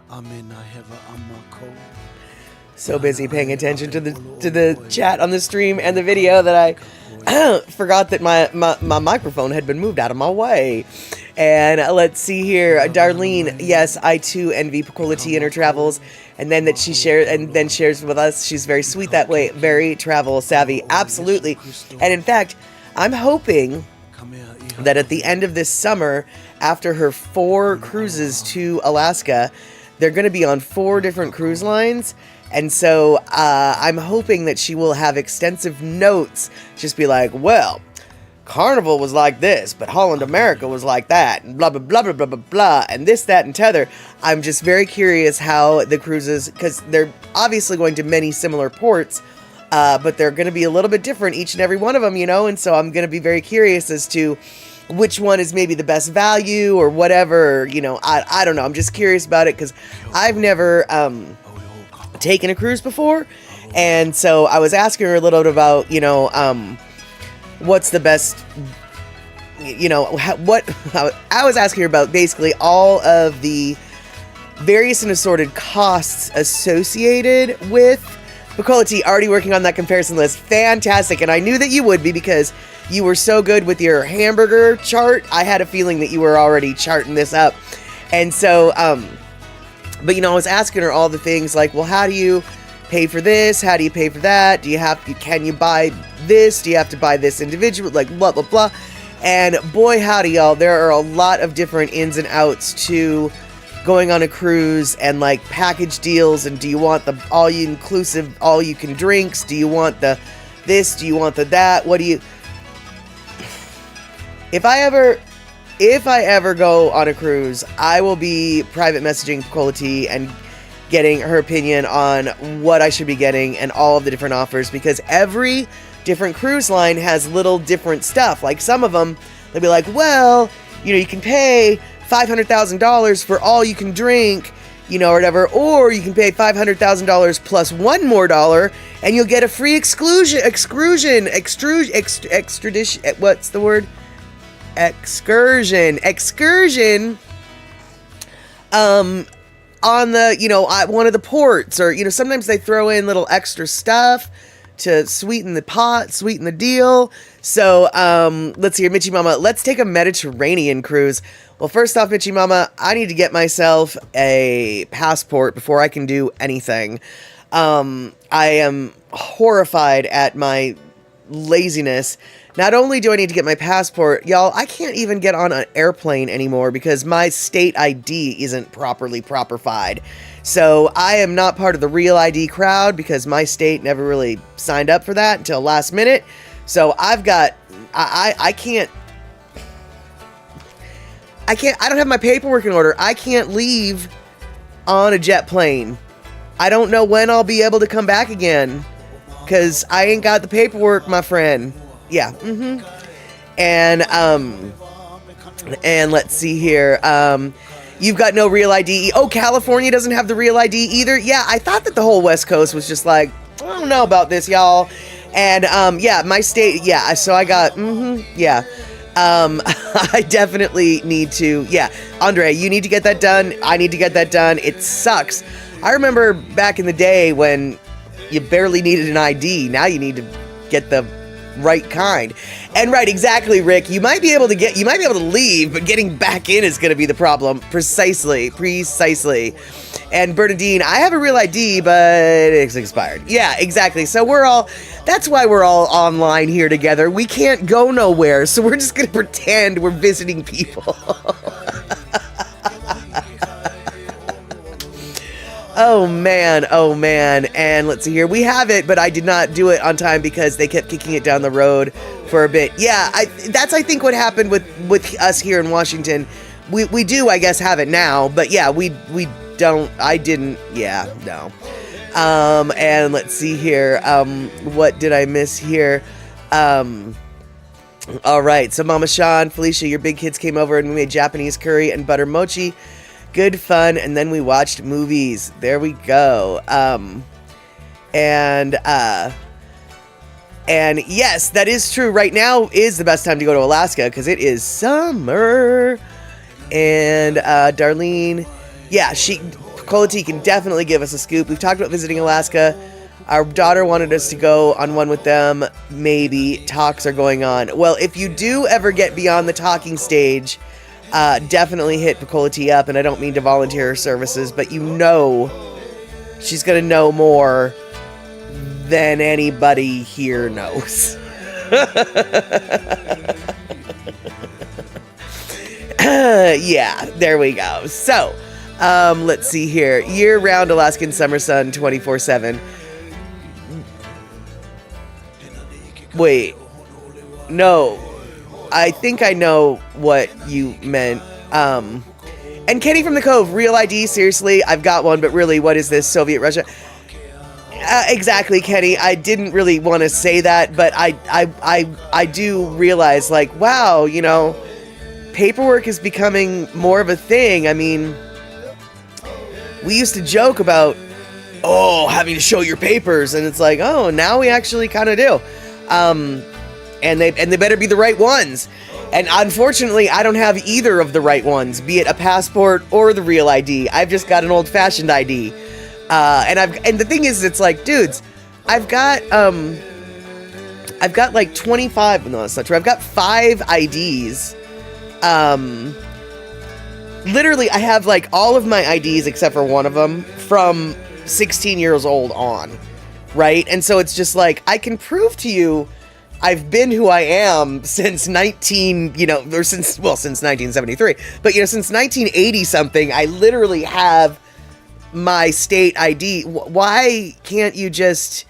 I'm in a heaven, I'm a cold. So busy paying attention to the chat on the stream and the video that I forgot that my microphone had been moved out of my way. And let's see here, Darlene. Yes, I too envy Pecola Tea in her travels, and then that she shares with us. She's very sweet that way, very travel savvy, absolutely. And in fact, I'm hoping that at the end of this summer, after her 4 cruises to Alaska, they're going to be on 4 different cruise lines. And so I'm hoping that she will have extensive notes, just be like, well, Carnival was like this, but Holland America was like that, and blah, blah, blah, blah, blah, blah, blah, and this, that, and tether. I'm just very curious how the cruises, because they're obviously going to many similar ports, but they're going to be a little bit different, each and every one of them, you know, and so I'm going to be very curious as to which one is maybe the best value or whatever, you know, I don't know. I'm just curious about it because I've never taken a cruise before, and so I was asking her a little bit about, you know, what's the best, you know, I was asking her about basically all of the various and assorted costs associated with Pecola Tea. Already working on that comparison list. Fantastic. And I knew that you would be because you were so good with your hamburger chart. I had a feeling that you were already charting this up. And so, but you know, I was asking her all the things like, well, how do you pay for this? How do you pay for that? Can you buy this? Do you have to buy this individual? Like blah, blah, blah. And boy, howdy y'all, there are a lot of different ins and outs to going on a cruise and like package deals. And do you want the all you inclusive, all you can drinks? Do you want the this? Do you want the that? What do you, if I ever go on a cruise, I will be private messaging Pecola Tea and getting her opinion on what I should be getting and all of the different offers, because every different cruise line has little different stuff. Like some of them, they'll be like, well, you know, you can pay $500,000 for all you can drink, you know, or whatever, or you can pay $500,000 plus $1 more and you'll get a free extradition, what's the word? Excursion, on the, you know, one of the ports, or, you know, sometimes they throw in little extra stuff to sweeten the pot, sweeten the deal. So, let's see here, Mitchie Mama, let's take a Mediterranean cruise. Well, first off, Mitchie Mama, I need to get myself a passport before I can do anything. I am horrified at my laziness. Not only do I need to get my passport, y'all, I can't even get on an airplane anymore because my state ID isn't properly proper-fied. So I am not part of the Real ID crowd because my state never really signed up for that until last minute. So I don't have my paperwork in order. I can't leave on a jet plane. I don't know when I'll be able to come back again because I ain't got the paperwork, my friend. Yeah. And let's see here. You've got no Real ID. Oh, California doesn't have the Real ID either. Yeah, I thought that the whole West Coast was just like, I don't know about this, y'all. And yeah, my state. Yeah, so I got. Yeah. I definitely need to. Yeah, Andre, you need to get that done. I need to get that done. It sucks. I remember back in the day when you barely needed an ID. Now you need to get the right kind. And right, exactly, Rick. You might be able to leave, but getting back in is going to be the problem. Precisely. And Bernadine, I have a Real ID, but it's expired. Yeah, exactly. So that's why we're all online here together. We can't go nowhere, so we're just going to pretend we're visiting people. Oh man. And let's see here. We have it, but I did not do it on time because they kept kicking it down the road for a bit. Yeah, that's I think what happened with us here in Washington. We do, I guess, have it now, but yeah, we don't. I didn't. Yeah, no. And let's see here. What did I miss here? All right. So Mama Sean, Felicia, your big kids came over and we made Japanese curry and butter mochi. Good fun, and then we watched movies. There we go. And yes, that is true. Right now is the best time to go to Alaska because it is summer. And Darlene, yeah, Cola T can definitely give us a scoop. We've talked about visiting Alaska. Our daughter wanted us to go on one with them. Maybe. Talks are going on. Well, if you do ever get beyond the talking stage, definitely hit Cola T up. And I don't mean to volunteer her services, but you know she's going to know more than anybody here knows. Yeah, there we go. So, let's see here. Year-round Alaskan summer sun, 24/7. Wait. No. I think I know what you meant. And Kenny from the Cove, real ID, seriously, I've got one, but really, what is this, Soviet Russia? Exactly, Kenny. I didn't really want to say that, but I do realize, like, wow, you know, paperwork is becoming more of a thing. I mean, we used to joke about, having to show your papers, and it's like, oh, now we actually kind of do. And they better be the right ones. And unfortunately, I don't have either of the right ones, be it a passport or the real ID. I've just got an old-fashioned ID. And the thing is, it's like, dudes, I've got like 25, no, that's not true. I've got 5 IDs. Literally, I have like all of my IDs except for one of them from 16 years old on, right? And so it's just like, I can prove to you I've been who I am since since 1973, but since 1980 something, I literally have my state ID. Why can't you just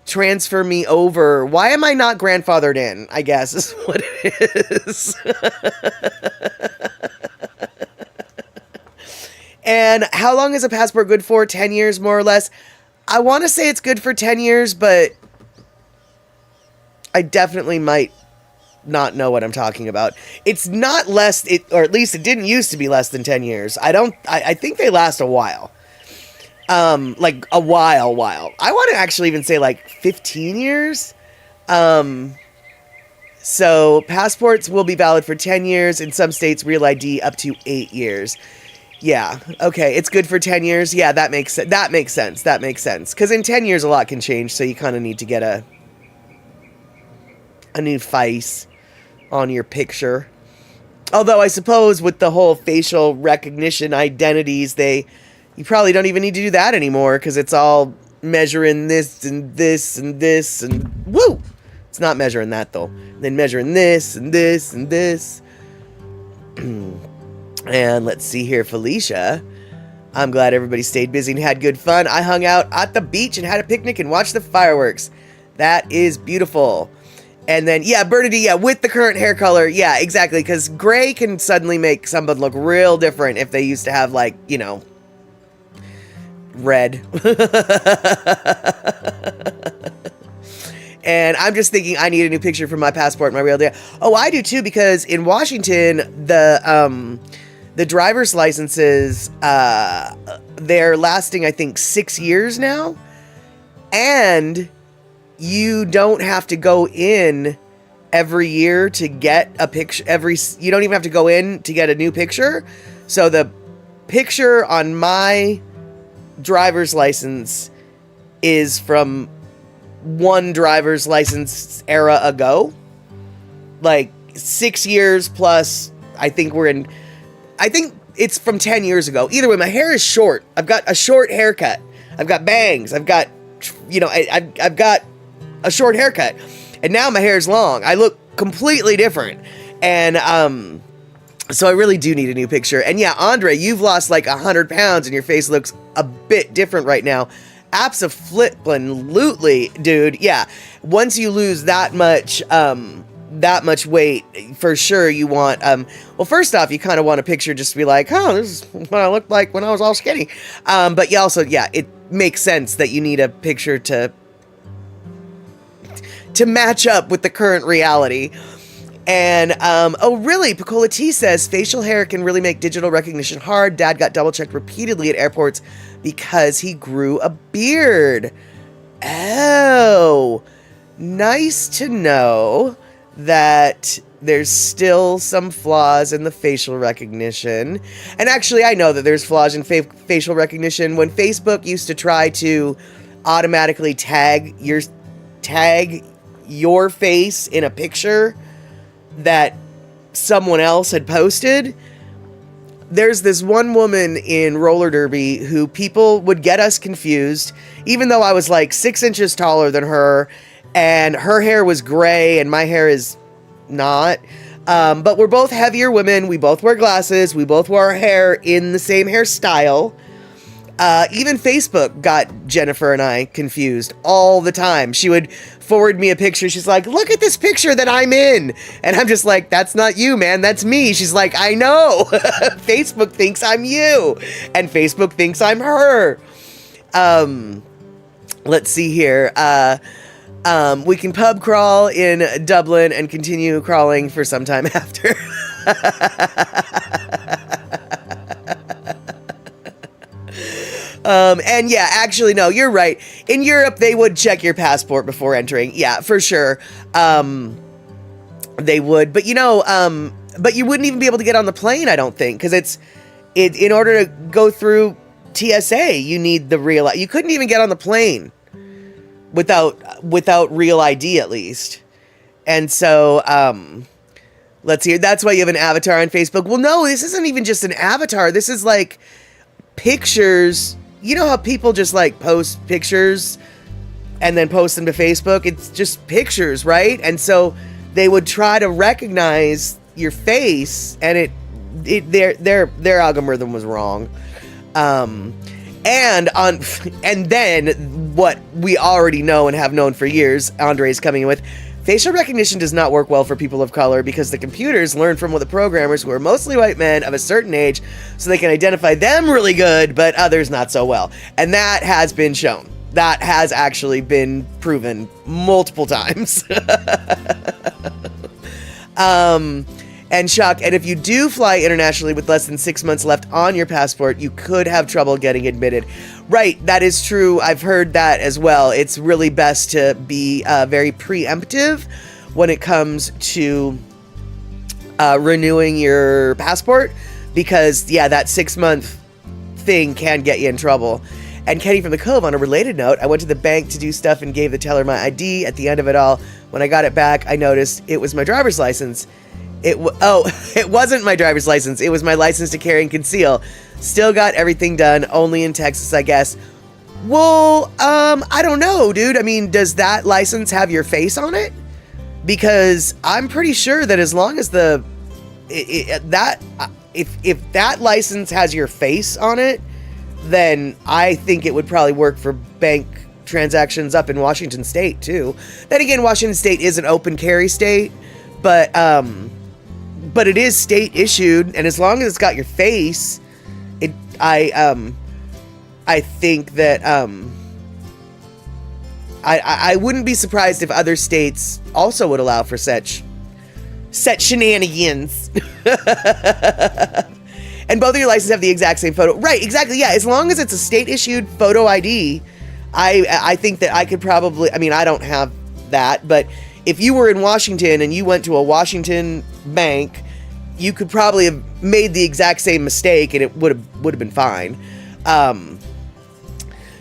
transfer me over? Why am I not grandfathered in, I guess is what it is. And how long is a passport good for? 10 years, more or less. I want to say it's good for 10 years, but I definitely might not know what I'm talking about. It's not less, or at least it didn't used to be less than 10 years. I think they last a while. Like a while. I want to actually even say like 15 years. So passports will be valid for 10 years. In some states, real ID up to 8 years. Yeah. Okay. It's good for 10 years. Yeah, that makes sense. That makes sense. Because in 10 years, a lot can change. So you kind of need to get a new face on your picture. Although I suppose with the whole facial recognition identities, you probably don't even need to do that anymore because it's all measuring this and this and this and woo! It's not measuring that though. Then measuring this and this and this. And let's see here, Felicia. I'm glad everybody stayed busy and had good fun. I hung out at the beach and had a picnic and watched the fireworks. That is beautiful. And then, yeah, Bernadette, with the current hair color, yeah, exactly, because gray can suddenly make someone look real different if they used to have, like, red. And I'm just thinking I need a new picture for my passport, my real deal. Oh, I do too, because in Washington, the driver's licenses, they're lasting, I think, 6 years now. And you don't have to go in every year to get a picture. You don't even have to go in to get a new picture. So the picture on my driver's license is from one driver's license era ago. Like 6 years plus, I think it's from 10 years ago. Either way, my hair is short. I've got a short haircut. I've got bangs. I've got, I've got a short haircut. And now my hair is long. I look completely different. And, so I really do need a new picture. And yeah, Andre, you've lost like 100 pounds and your face looks a bit different right now. Abso-flippin'-lutely, dude. Yeah. Once you lose that much weight, for sure you want, well, first off, you kind of want a picture just to be like, oh, this is what I looked like when I was all skinny. But you also, yeah, it makes sense that you need a picture to match up with the current reality. And, oh, really? Picola T says, facial hair can really make digital recognition hard. Dad got double-checked repeatedly at airports because he grew a beard. Oh, nice to know that there's still some flaws in the facial recognition. And actually, I know that there's flaws in facial recognition. When Facebook used to try to automatically tag your face in a picture that someone else had posted, there's this one woman in roller derby who people would get us confused, even though I was like 6 inches taller than her, and her hair was gray and my hair is not. But we're both heavier women. We both wear glasses. We both wear our hair in the same hairstyle. Even Facebook got Jennifer and I confused all the time. She would forward me a picture. She's like, look at this picture that I'm in. And I'm just like, that's not you, man. That's me. She's like, I know. Facebook thinks I'm you. And Facebook thinks I'm her. Let's see here. We can pub crawl in Dublin and continue crawling for some time after. And yeah, actually, no, you're right. In Europe, they would check your passport before entering. Yeah, for sure. They would, but but you wouldn't even be able to get on the plane, I don't think, because in order to go through TSA, you need the real. You couldn't even get on the plane without real ID, at least. And so, let's see. That's why you have an avatar on Facebook. Well, no, this isn't even just an avatar. This is like pictures. You know how people just like post pictures and then post them to Facebook? It's just pictures, right? And so they would try to recognize your face, and their algorithm was wrong. And then what we already know and have known for years, Andre's coming in with, facial recognition does not work well for people of color because the computers learn from the programmers, who are mostly white men of a certain age, so they can identify them really good, but others not so well. And that has been shown. That has actually been proven multiple times. And Chuck, and if you do fly internationally with less than 6 months left on your passport, you could have trouble getting admitted. Right, that is true. I've heard that as well. It's really best to be very preemptive when it comes to renewing your passport, because, yeah, that 6 month thing can get you in trouble. And Kenny from the Cove, on a related note, I went to the bank to do stuff and gave the teller my ID. At the end of it all, when I got it back, I noticed it was my driver's license. It wasn't my driver's license. It was my license to carry and conceal. Still got everything done, only in Texas, I guess. Well, I don't know, dude. I mean, does that license have your face on it? Because I'm pretty sure that as long as if that license has your face on it, then I think it would probably work for bank transactions up in Washington State too. Then again, Washington State is an open carry state, but it is state issued, and as long as it's got your face, I think that I wouldn't be surprised if other states also would allow for such shenanigans. And both of your licenses have the exact same photo. Right, exactly, yeah. As long as it's a state-issued photo ID, I think that I could probably... I mean, I don't have that, but if you were in Washington and you went to a Washington bank, you could probably have made the exact same mistake and it would have been fine.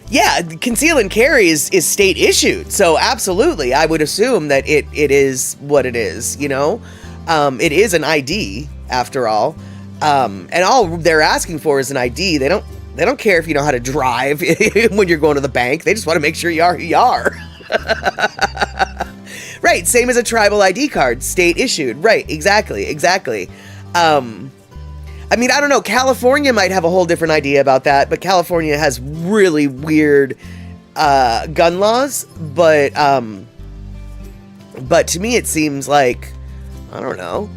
Yeah, conceal and carry is state-issued, so absolutely, I would assume that it is what it is, you know? It is an ID, after all. And all they're asking for is an ID. They don't care if you know how to drive when you're going to the bank. They just want to make sure you are who you are. Right, same as a tribal ID card, state issued. Right, exactly. I mean, I don't know. California might have a whole different idea about that, but California has really weird gun laws. But to me, it seems like, I don't know.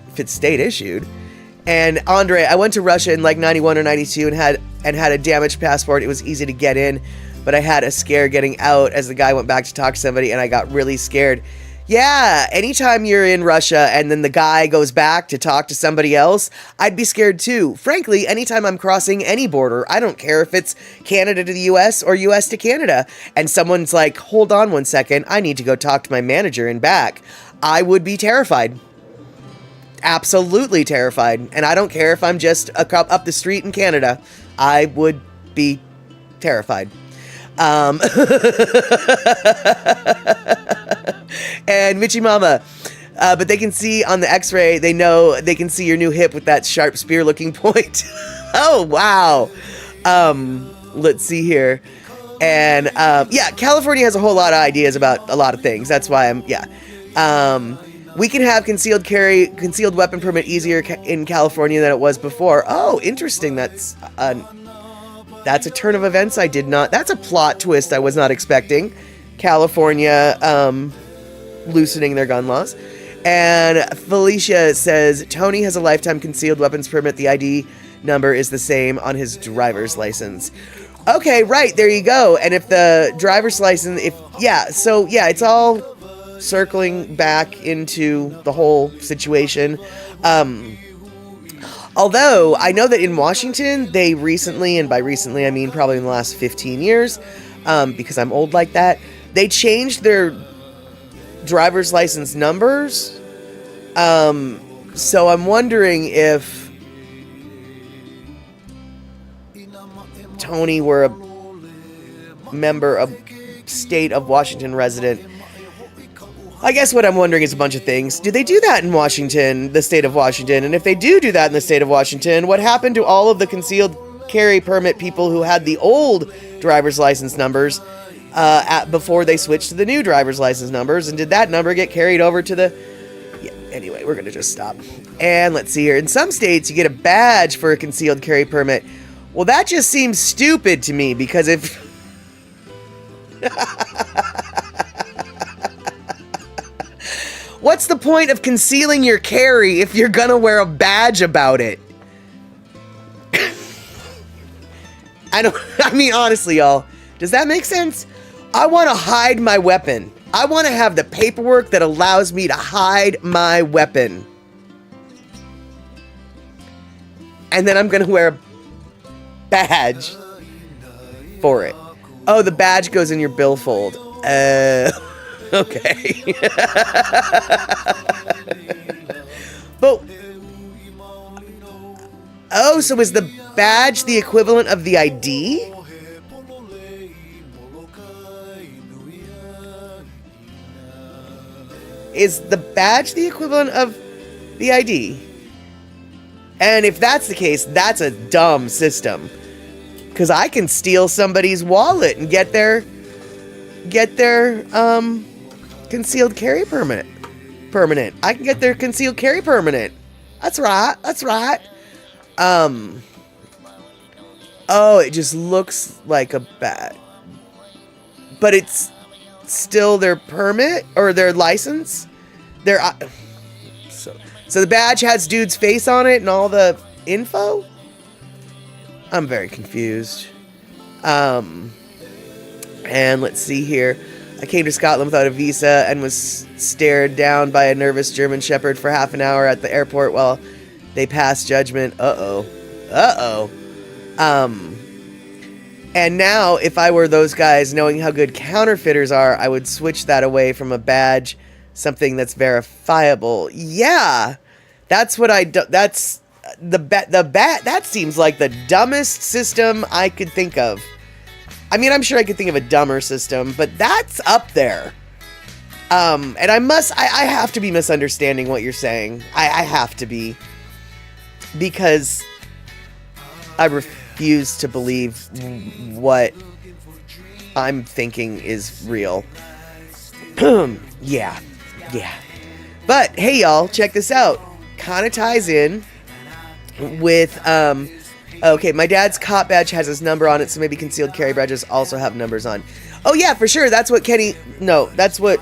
If it's state issued. And Andre, I went to Russia in like 91 or 92 and had a damaged passport. It was easy to get in, but I had a scare getting out as the guy went back to talk to somebody, and I got really scared. Yeah, anytime you're in Russia and then the guy goes back to talk to somebody else, I'd be scared too. Frankly, anytime I'm crossing any border, I don't care if it's Canada to the US or US to Canada, and someone's like, hold on one second, I need to go talk to my manager and back, I would be terrified. Absolutely terrified. And I don't care if I'm just up the street in Canada, I would be terrified. And Michi Mama, but they can see on the x-ray, they know they can see your new hip with that sharp spear looking point. Oh, wow. Let's see here. And, yeah, California has a whole lot of ideas about a lot of things. That's why we can have concealed weapon permit easier in California than it was before. Oh, interesting. That's a turn of events that's a plot twist I was not expecting. California, loosening their gun laws. And Felicia says, Tony has a lifetime concealed weapons permit. The ID number is the same on his driver's license. Okay, right, there you go. And if the driver's license, it's all circling back into the whole situation. Although, I know that in Washington, they recently, and by recently I mean probably in the last 15 years, because I'm old like that, they changed their driver's license numbers. So I'm wondering if Tony were a member of state of Washington resident. I guess what I'm wondering is a bunch of things. Do they do that in Washington, the state of Washington? And if they do that in the state of Washington, what happened to all of the concealed carry permit people who had the old driver's license numbers before they switched to the new driver's license numbers? And did that number get carried over to the... Yeah, anyway, we're going to just stop. And let's see here. In some states, you get a badge for a concealed carry permit. Well, that just seems stupid to me, because if... What's the point of concealing your carry if you're gonna wear a badge about it? I mean, honestly, y'all, does that make sense? I want to hide my weapon. I want to have the paperwork that allows me to hide my weapon. And then I'm gonna wear a badge for it. Oh, the badge goes in your billfold. Okay. But, oh, so is the badge the equivalent of the ID? Is the badge the equivalent of the ID? And if that's the case, that's a dumb system. Because I can steal somebody's wallet and get their concealed carry permanent. I can get their concealed carry permanent. That's right. Oh, it just looks like a badge. But it's still their permit or their license? So the badge has dude's face on it and all the info? I'm very confused. And let's see here. I came to Scotland without a visa and was stared down by a nervous German shepherd for half an hour at the airport while they passed judgment. And now, if I were those guys, knowing how good counterfeiters are, I would switch that away from a badge, something that's verifiable. Yeah, that's what that's that seems like the dumbest system I could think of. I mean, I'm sure I could think of a dumber system, but that's up there. And I have to be misunderstanding what you're saying. I have to be. Because I refuse to believe what I'm thinking is real. Yeah. But, hey y'all, check this out. Kind of ties in with, okay, my dad's cop badge has his number on it, so maybe concealed carry badges also have numbers on. Oh yeah, for sure. That's what that's what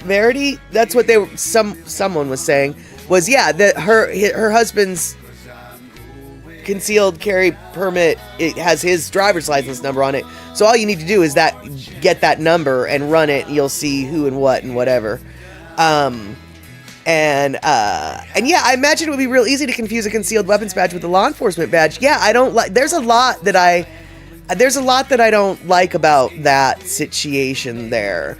Verity. That's what someone was saying. Was that her husband's concealed carry permit, it has his driver's license number on it. So all you need to do is get that number and run it, and you'll see who and what and whatever. And yeah, I imagine it would be real easy to confuse a concealed weapons badge with a law enforcement badge. Yeah, I don't like. There's a lot that I don't like about that situation there.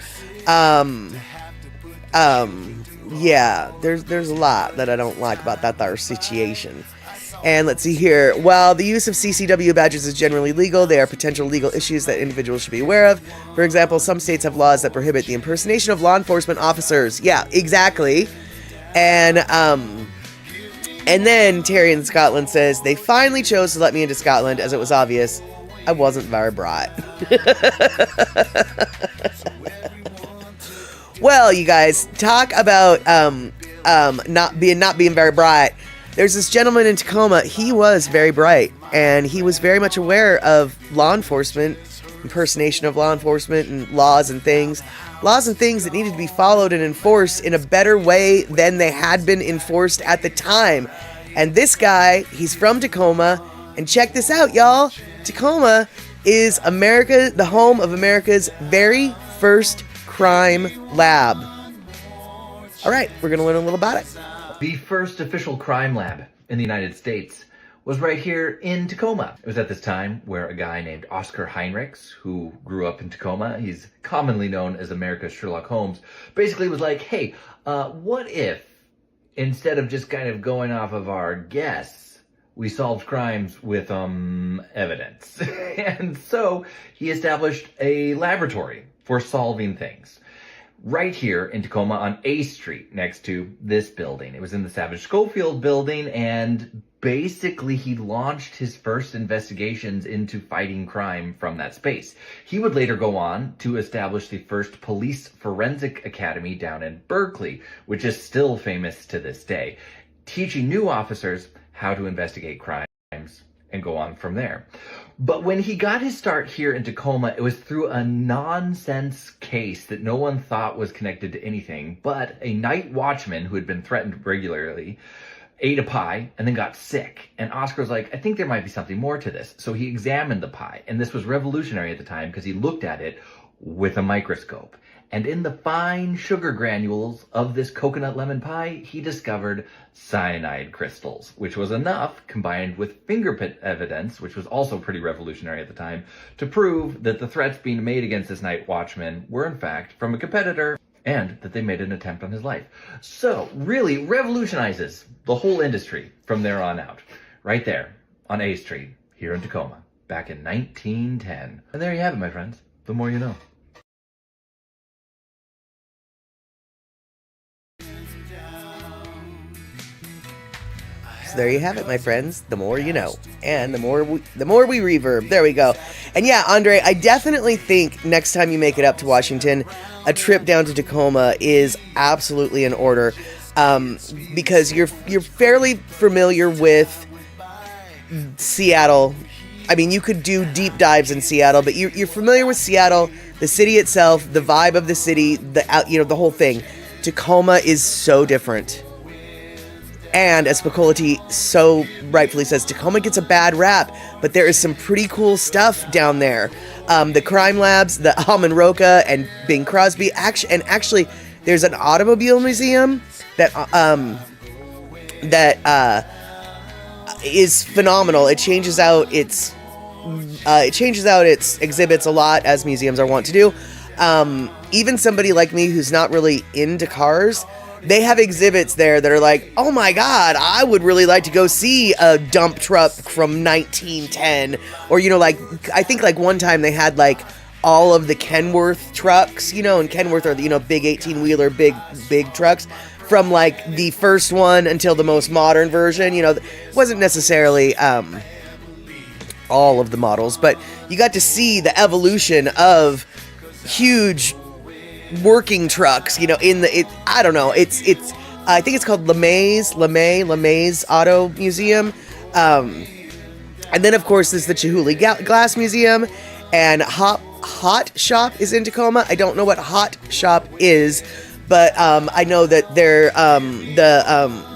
Yeah, there's a lot that I don't like about that there situation. And let's see here. While the use of CCW badges is generally legal, there are potential legal issues that individuals should be aware of. For example, some states have laws that prohibit the impersonation of law enforcement officers. Yeah, exactly. And then Terry in Scotland says, they finally chose to let me into Scotland as it was obvious I wasn't very bright. Well, you guys, talk about not being very bright. There's this gentleman in Tacoma. He was very bright, and he was very much aware of law enforcement, impersonation of law enforcement, and laws and things that needed to be followed and enforced in a better way than they had been enforced at the time. And this guy, he's from Tacoma, and check this out, y'all. Tacoma is the home of America's very first crime lab. All right, we're going to learn a little about it. The first official crime lab in the United States was right here in Tacoma. It was at this time where a guy named Oscar Heinrichs, who grew up in Tacoma, he's commonly known as America's Sherlock Holmes, basically was like, hey, what if instead of just kind of going off of our guess, we solved crimes with evidence? And so he established a laboratory for solving things right here in Tacoma on A Street next to this building. It was in the Savage Schofield building, and basically he launched his first investigations into fighting crime from that space. He would later go on to establish the first police forensic academy down in Berkeley, which is still famous to this day, teaching new officers how to investigate crimes and go on from there. But when he got his start here in Tacoma, it was through a nonsense case that no one thought was connected to anything, but a night watchman who had been threatened regularly ate a pie and then got sick. And Oscar was like, I think there might be something more to this. So he examined the pie, and this was revolutionary at the time because he looked at it with a microscope. And in the fine sugar granules of this coconut lemon pie, he discovered cyanide crystals, which was enough, combined with fingerprint evidence, which was also pretty revolutionary at the time, to prove that the threats being made against this night watchman were in fact from a competitor, and that they made an attempt on his life. So, really revolutionizes the whole industry from there on out. Right there, on A Street, here in Tacoma, back in 1910. And there you have it, my friends. The more you know. So there you have it, my friends. The more you know, and the more we reverb. There we go. And yeah, Andre, I definitely think next time you make it up to Washington, a trip down to Tacoma is absolutely in order, because you're fairly familiar with Seattle. I mean, you could do deep dives in Seattle, but you're familiar with Seattle, the city itself, the vibe of the city, the whole thing. Tacoma is so different. And as Spicoloty so rightfully says, Tacoma gets a bad rap, but there is some pretty cool stuff down there. The crime labs, the Alman Roca and Bing Crosby. Actually, there's an automobile museum that is phenomenal. It changes out its exhibits a lot, as museums are wont to do. Even somebody like me who's not really into cars, they have exhibits there that are like, oh my god, I would really like to go see a dump truck from 1910. Or, I think one time they had all of the Kenworth trucks, and Kenworth are the, big 18-wheeler, big trucks, from the first one until the most modern version. It wasn't necessarily all of the models, but you got to see the evolution of huge working trucks, I don't know, it's I think it's called LeMay's Auto Museum, and then of course there's the Chihuly Glass Museum, and Hot Shop is in Tacoma. I don't know what Hot Shop is, but I know that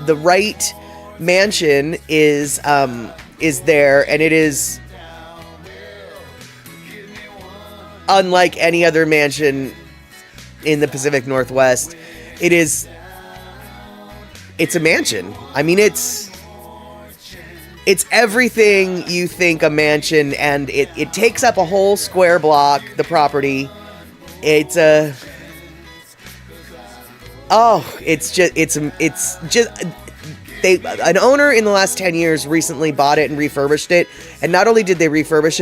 the Wright Mansion is there, and it is unlike any other mansion in the Pacific Northwest. it's a mansion. I mean, it's everything you think a mansion, and it takes up a whole square block, the property. It's just an owner in the last 10 years recently bought it and refurbished it. And not only did they refurbish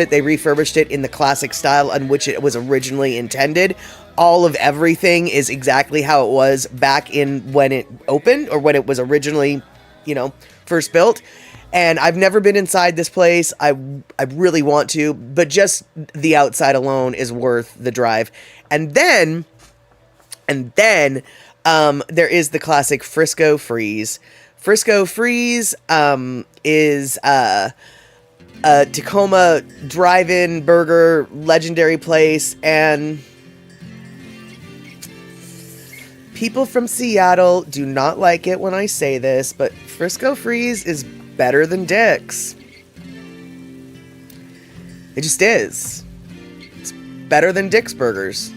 it in the classic style on which it was originally intended. All of everything is exactly how it was back in when it opened, or when it was originally, first built. And I've never been inside this place. I really want to, but just the outside alone is worth the drive. And then there is the classic Frisco Freeze. Frisco Freeze is a Tacoma drive-in burger legendary place, and people from Seattle do not like it when I say this, but Frisco Freeze is better than Dick's. It just is. It's better than Dick's Burgers.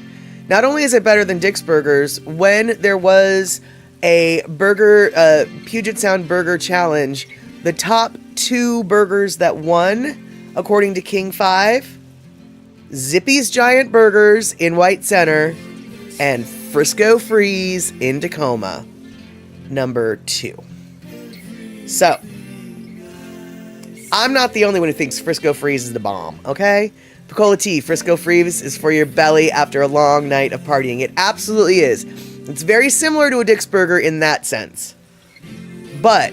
Not only is it better than Dick's Burgers, when there was a Puget Sound Burger Challenge, the top 2 burgers that won, according to King 5, Zippy's Giant Burgers in White Center and Frisco Freeze in Tacoma, number 2. So, I'm not the only one who thinks Frisco Freeze is the bomb, okay? Picola Tea, Frisco Freeze is for your belly after a long night of partying. It absolutely is. It's very similar to a Dick's Burger in that sense. But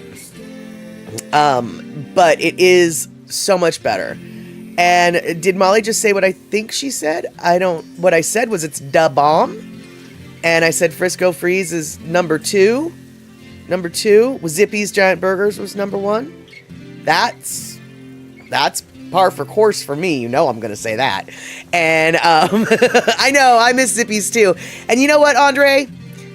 it is so much better. And did Molly just say what I think she said? What I said was it's da bomb. And I said Frisco Freeze is number 2. Number 2 was Zippy's Giant Burgers was number 1. That's par for course for me. I'm going to say that. And I know, I miss Zippy's too. And you know what, Andre?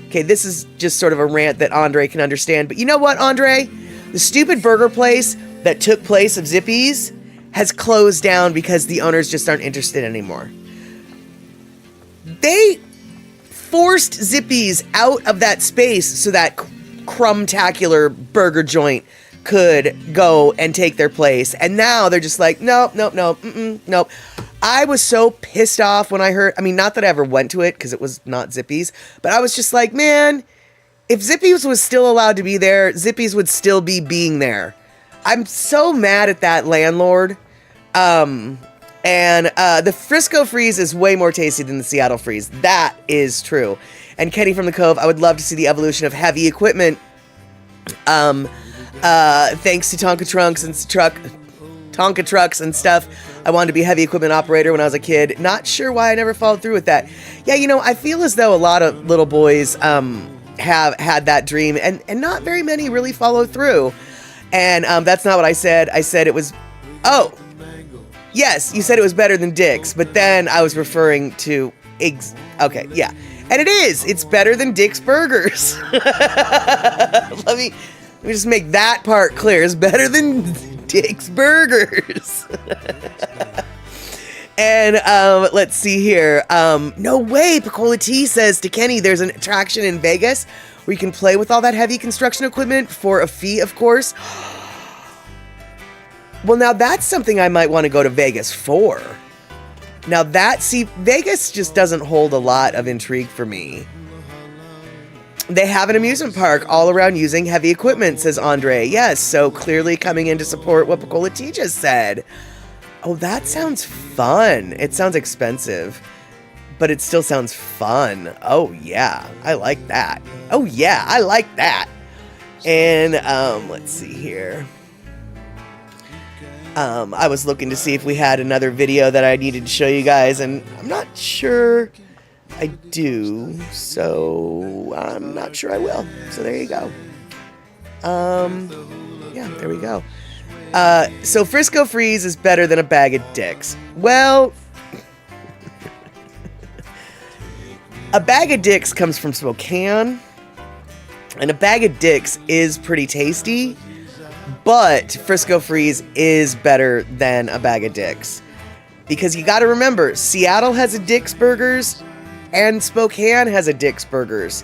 Okay, this is just sort of a rant that Andre can understand. But you know what, Andre? The stupid burger place that took place of Zippy's has closed down because the owners just aren't interested anymore. They forced Zippy's out of that space so that crumb-tacular burger joint could go and take their place. And now they're just like, nope. I was so pissed off when I heard, not that I ever went to it because it was not Zippy's, but I was just like, man, if Zippy's was still allowed to be there, Zippy's would still be being there. I'm so mad at that landlord. And the Frisco Freeze is way more tasty than the Seattle Freeze. That is true. And Kenny from the Cove, I would love to see the evolution of heavy equipment. Thanks to Tonka trucks and stuff. I wanted to be a heavy equipment operator when I was a kid. Not sure why I never followed through with that. Yeah, I feel as though a lot of little boys have had that dream, and not very many really follow through. And that's not what I said. I said it was... Oh, yes, you said it was better than Dick's, but then I was referring to... Okay, yeah. And it is. It's better than Dick's Burgers. Let me just make that part clear. It's better than Dick's Burgers. And let's see here. No way, Picola T says to Kenny, there's an attraction in Vegas where you can play with all that heavy construction equipment for a fee, of course. Well, now that's something I might want to go to Vegas for. Now Vegas just doesn't hold a lot of intrigue for me. They have an amusement park all around using heavy equipment, says Andre. Yes, so clearly coming in to support what Picola T just said. Oh, that sounds fun. It sounds expensive, but it still sounds fun. Oh, yeah, I like that. Oh, yeah, I like that. And let's see here. I was looking to see if we had another video that I needed to show you guys, and I'm not sure I do, so I'm not sure I will. So there you go. Yeah, there we go. So Frisco Freeze is better than a bag of dicks. Well, a bag of dicks comes from Spokane, and a bag of dicks is pretty tasty, but Frisco Freeze is better than a bag of dicks. Because you gotta remember, Seattle has a Dick's Burgers, and Spokane has a Dick's Burgers.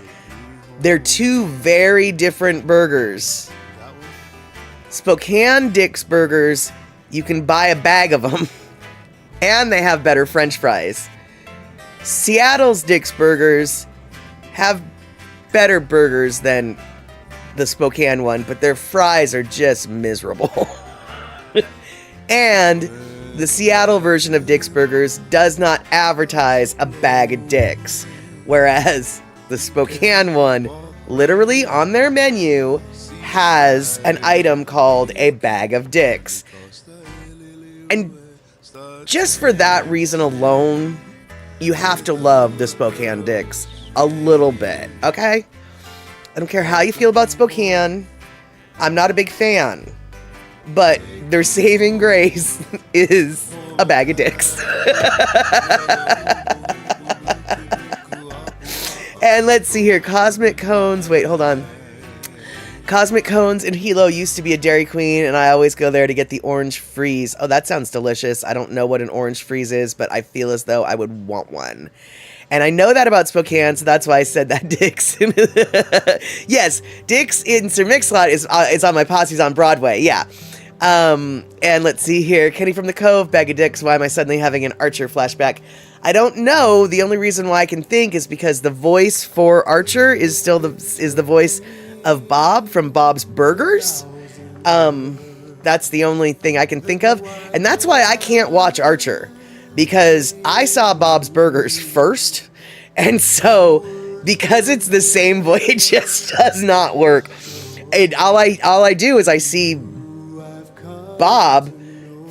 They're two very different burgers. Spokane Dick's Burgers, you can buy a bag of them, and they have better French fries. Seattle's Dick's Burgers have better burgers than the Spokane one, but their fries are just miserable. And the Seattle version of Dick's Burgers does not advertise a bag of dicks, whereas the Spokane one, literally on their menu, has an item called a bag of dicks. And just for that reason alone, you have to love the Spokane Dicks a little bit, okay? I don't care how you feel about Spokane. I'm not a big fan. But their saving grace is a bag of dicks. And let's see here. Cosmic Cones. Wait, hold on. Cosmic Cones in Hilo used to be a Dairy Queen, and I always go there to get the orange freeze. Oh, that sounds delicious. I don't know what an orange freeze is, but I feel as though I would want one. And I know that about Spokane, so that's why I said that Dick's. Yes, Dick's in Sir Mix-a-Lot is on my Posse's on Broadway, yeah. And let's see here. Kenny from the Cove, bag of dicks. Why am I suddenly having an Archer flashback? I don't know. The only reason why I can think is because the voice for Archer is still the voice of Bob from Bob's Burgers. That's the only thing I can think of. And that's why I can't watch Archer, because I saw Bob's Burgers first. And so because it's the same voice, it just does not work. And all I do is I see Bob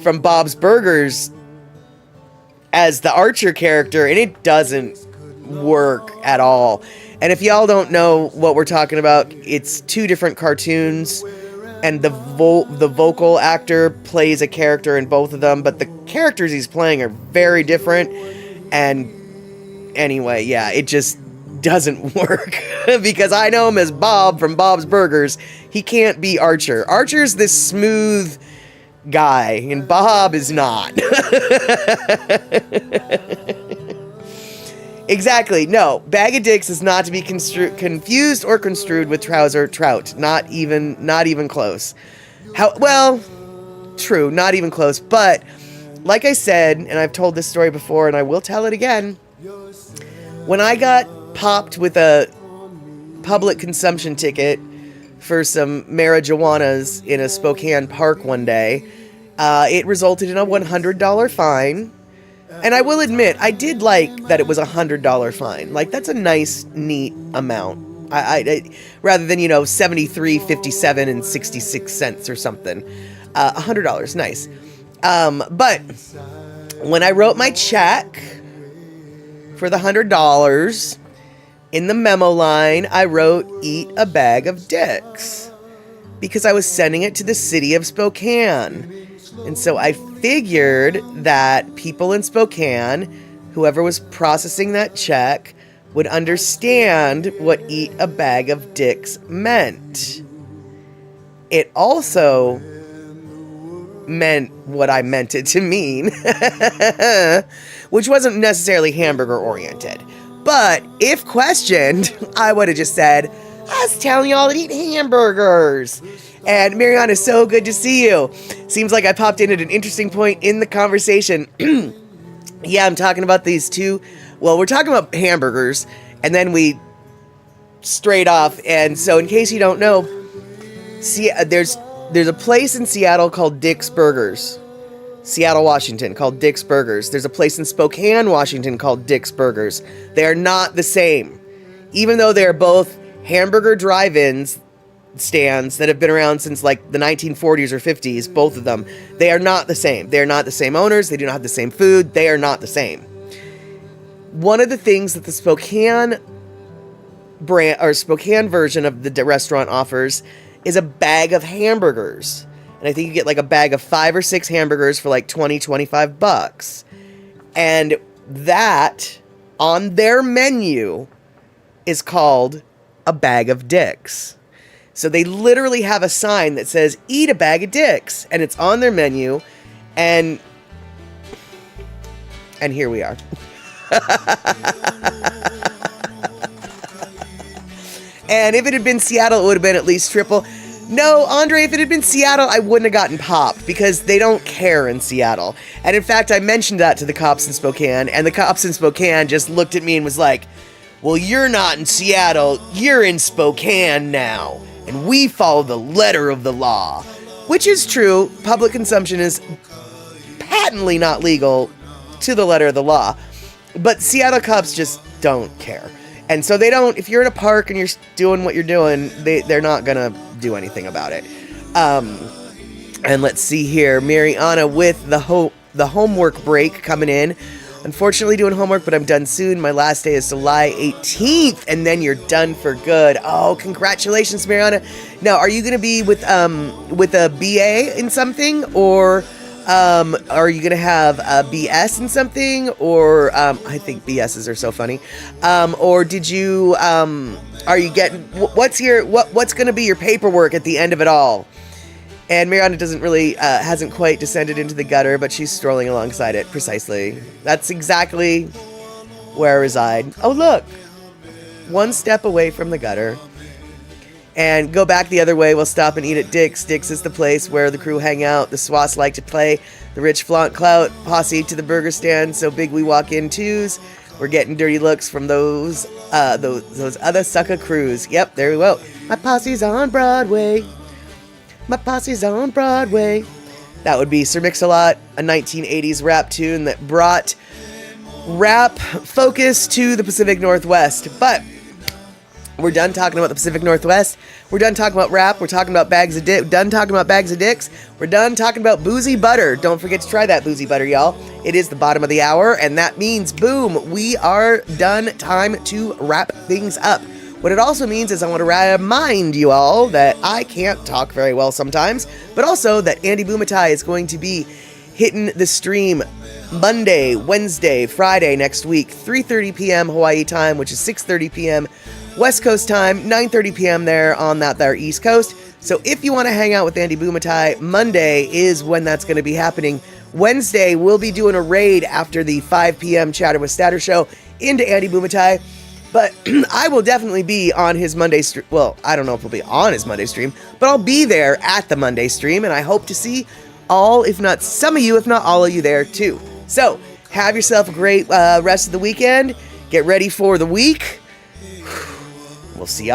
from Bob's Burgers as the Archer character, and it doesn't work at all. And if y'all don't know what we're talking about, it's two different cartoons, and the vocal actor plays a character in both of them, but the characters he's playing are very different. And anyway, yeah, it just doesn't work because I know him as Bob from Bob's Burgers. He can't be Archer. Archer's this smooth guy, and Bob is not. Exactly. No, bag of dicks is not to be confused or construed with trouser trout. Not even close. Well, true, not even close. But like I said, and I've told this story before, and I will tell it again. When I got popped with a public consumption ticket for some marijuanas in a Spokane park one day, it resulted in a $100 fine. And I will admit, I did like that it was a $100 fine. Like, that's a nice, neat amount. I rather than, $73.57 and 66 cents or something. $100, nice. But when I wrote my check for the $100, in the memo line, I wrote, "Eat a bag of dicks," because I was sending it to the city of Spokane. And so I figured that people in Spokane, whoever was processing that check, would understand what "eat a bag of dicks" meant. It also meant what I meant it to mean, which wasn't necessarily hamburger oriented. But if questioned, I would have just said, "I was telling y'all to eat hamburgers." And Mariana, so good to see you. Seems like I popped in at an interesting point in the conversation. Yeah, I'm talking about these two. Well, we're talking about hamburgers, and then we strayed off. And so, in case you don't know, see, there's a place in Seattle called Dick's Burgers. Seattle, Washington, called Dick's Burgers. There's a place in Spokane, Washington, called Dick's Burgers. They are not the same. Even though they're both hamburger drive-ins stands that have been around since like the 1940s or 50s, both of them, they are not the same. They are not the same owners. They do not have the same food. They are not the same. One of the things that the Spokane brand or Spokane version of the restaurant offers is a bag of hamburgers. And I think you get like a bag of 5 or 6 hamburgers for like $20-25. And that on their menu is called a bag of dicks. So they literally have a sign that says, "Eat a bag of dicks," and it's on their menu, and here we are. And if it had been Seattle, it would have been at least triple. No, Andre, if it had been Seattle, I wouldn't have gotten popped because they don't care in Seattle. And in fact, I mentioned that to the cops in Spokane, and the cops in Spokane just looked at me and was like, well, you're not in Seattle, you're in Spokane now, and we follow the letter of the law. Which is true, public consumption is patently not legal to the letter of the law. But Seattle cops just don't care. And so they don't, if you're in a park and you're doing what you're doing, they're not going to do anything about it. And let's see here, Mariana with the homework break coming in. Unfortunately doing homework, but I'm done soon. My last day is July 18th, and then you're done for good. Oh, congratulations, Mariana. Now, are you going to be with a BA in something, or are you going to have a BS in something, or I think BSs are so funny. Or did you are you getting what's going to be your paperwork at the end of it all? And Mariana doesn't really, hasn't quite descended into the gutter, but she's strolling alongside it, precisely. That's exactly where I reside. Oh, look! One step away from the gutter. And go back the other way, we'll stop and eat at Dick's. Dick's is the place where the crew hang out, the swats like to play, the rich flaunt clout, posse to the burger stand, so big we walk in twos. We're getting dirty looks from those other sucker crews. Yep, there we go. My posse's on Broadway. My posse's on Broadway. That would be Sir Mix-a-Lot, a 1980s rap tune that brought rap focus to the Pacific Northwest. But we're done talking about the Pacific Northwest. We're done talking about rap. We're talking about bags of dicks. Done talking about bags of dicks. We're done talking about boozy butter. Don't forget to try that boozy butter, y'all. It is the bottom of the hour, and that means, boom, we are done. Time to wrap things up. What it also means is I want to remind you all that I can't talk very well sometimes, but also that Andy Bumatai is going to be hitting the stream Monday, Wednesday, Friday next week, 3:30 p.m. Hawaii time, which is 6:30 p.m. West Coast time, 9:30 p.m. there on that there East Coast. So if you want to hang out with Andy Bumatai, Monday is when that's going to be happening. Wednesday, we'll be doing a raid after the 5 p.m. Chatter with Statter show into Andy Bumatai. But I will definitely be on his Monday stream. Well, I don't know if we'll be on his Monday stream, but I'll be there at the Monday stream, and I hope to see all, if not some of you, if not all of you there too. So, have yourself a great rest of the weekend. Get ready for the week. We'll see y'all.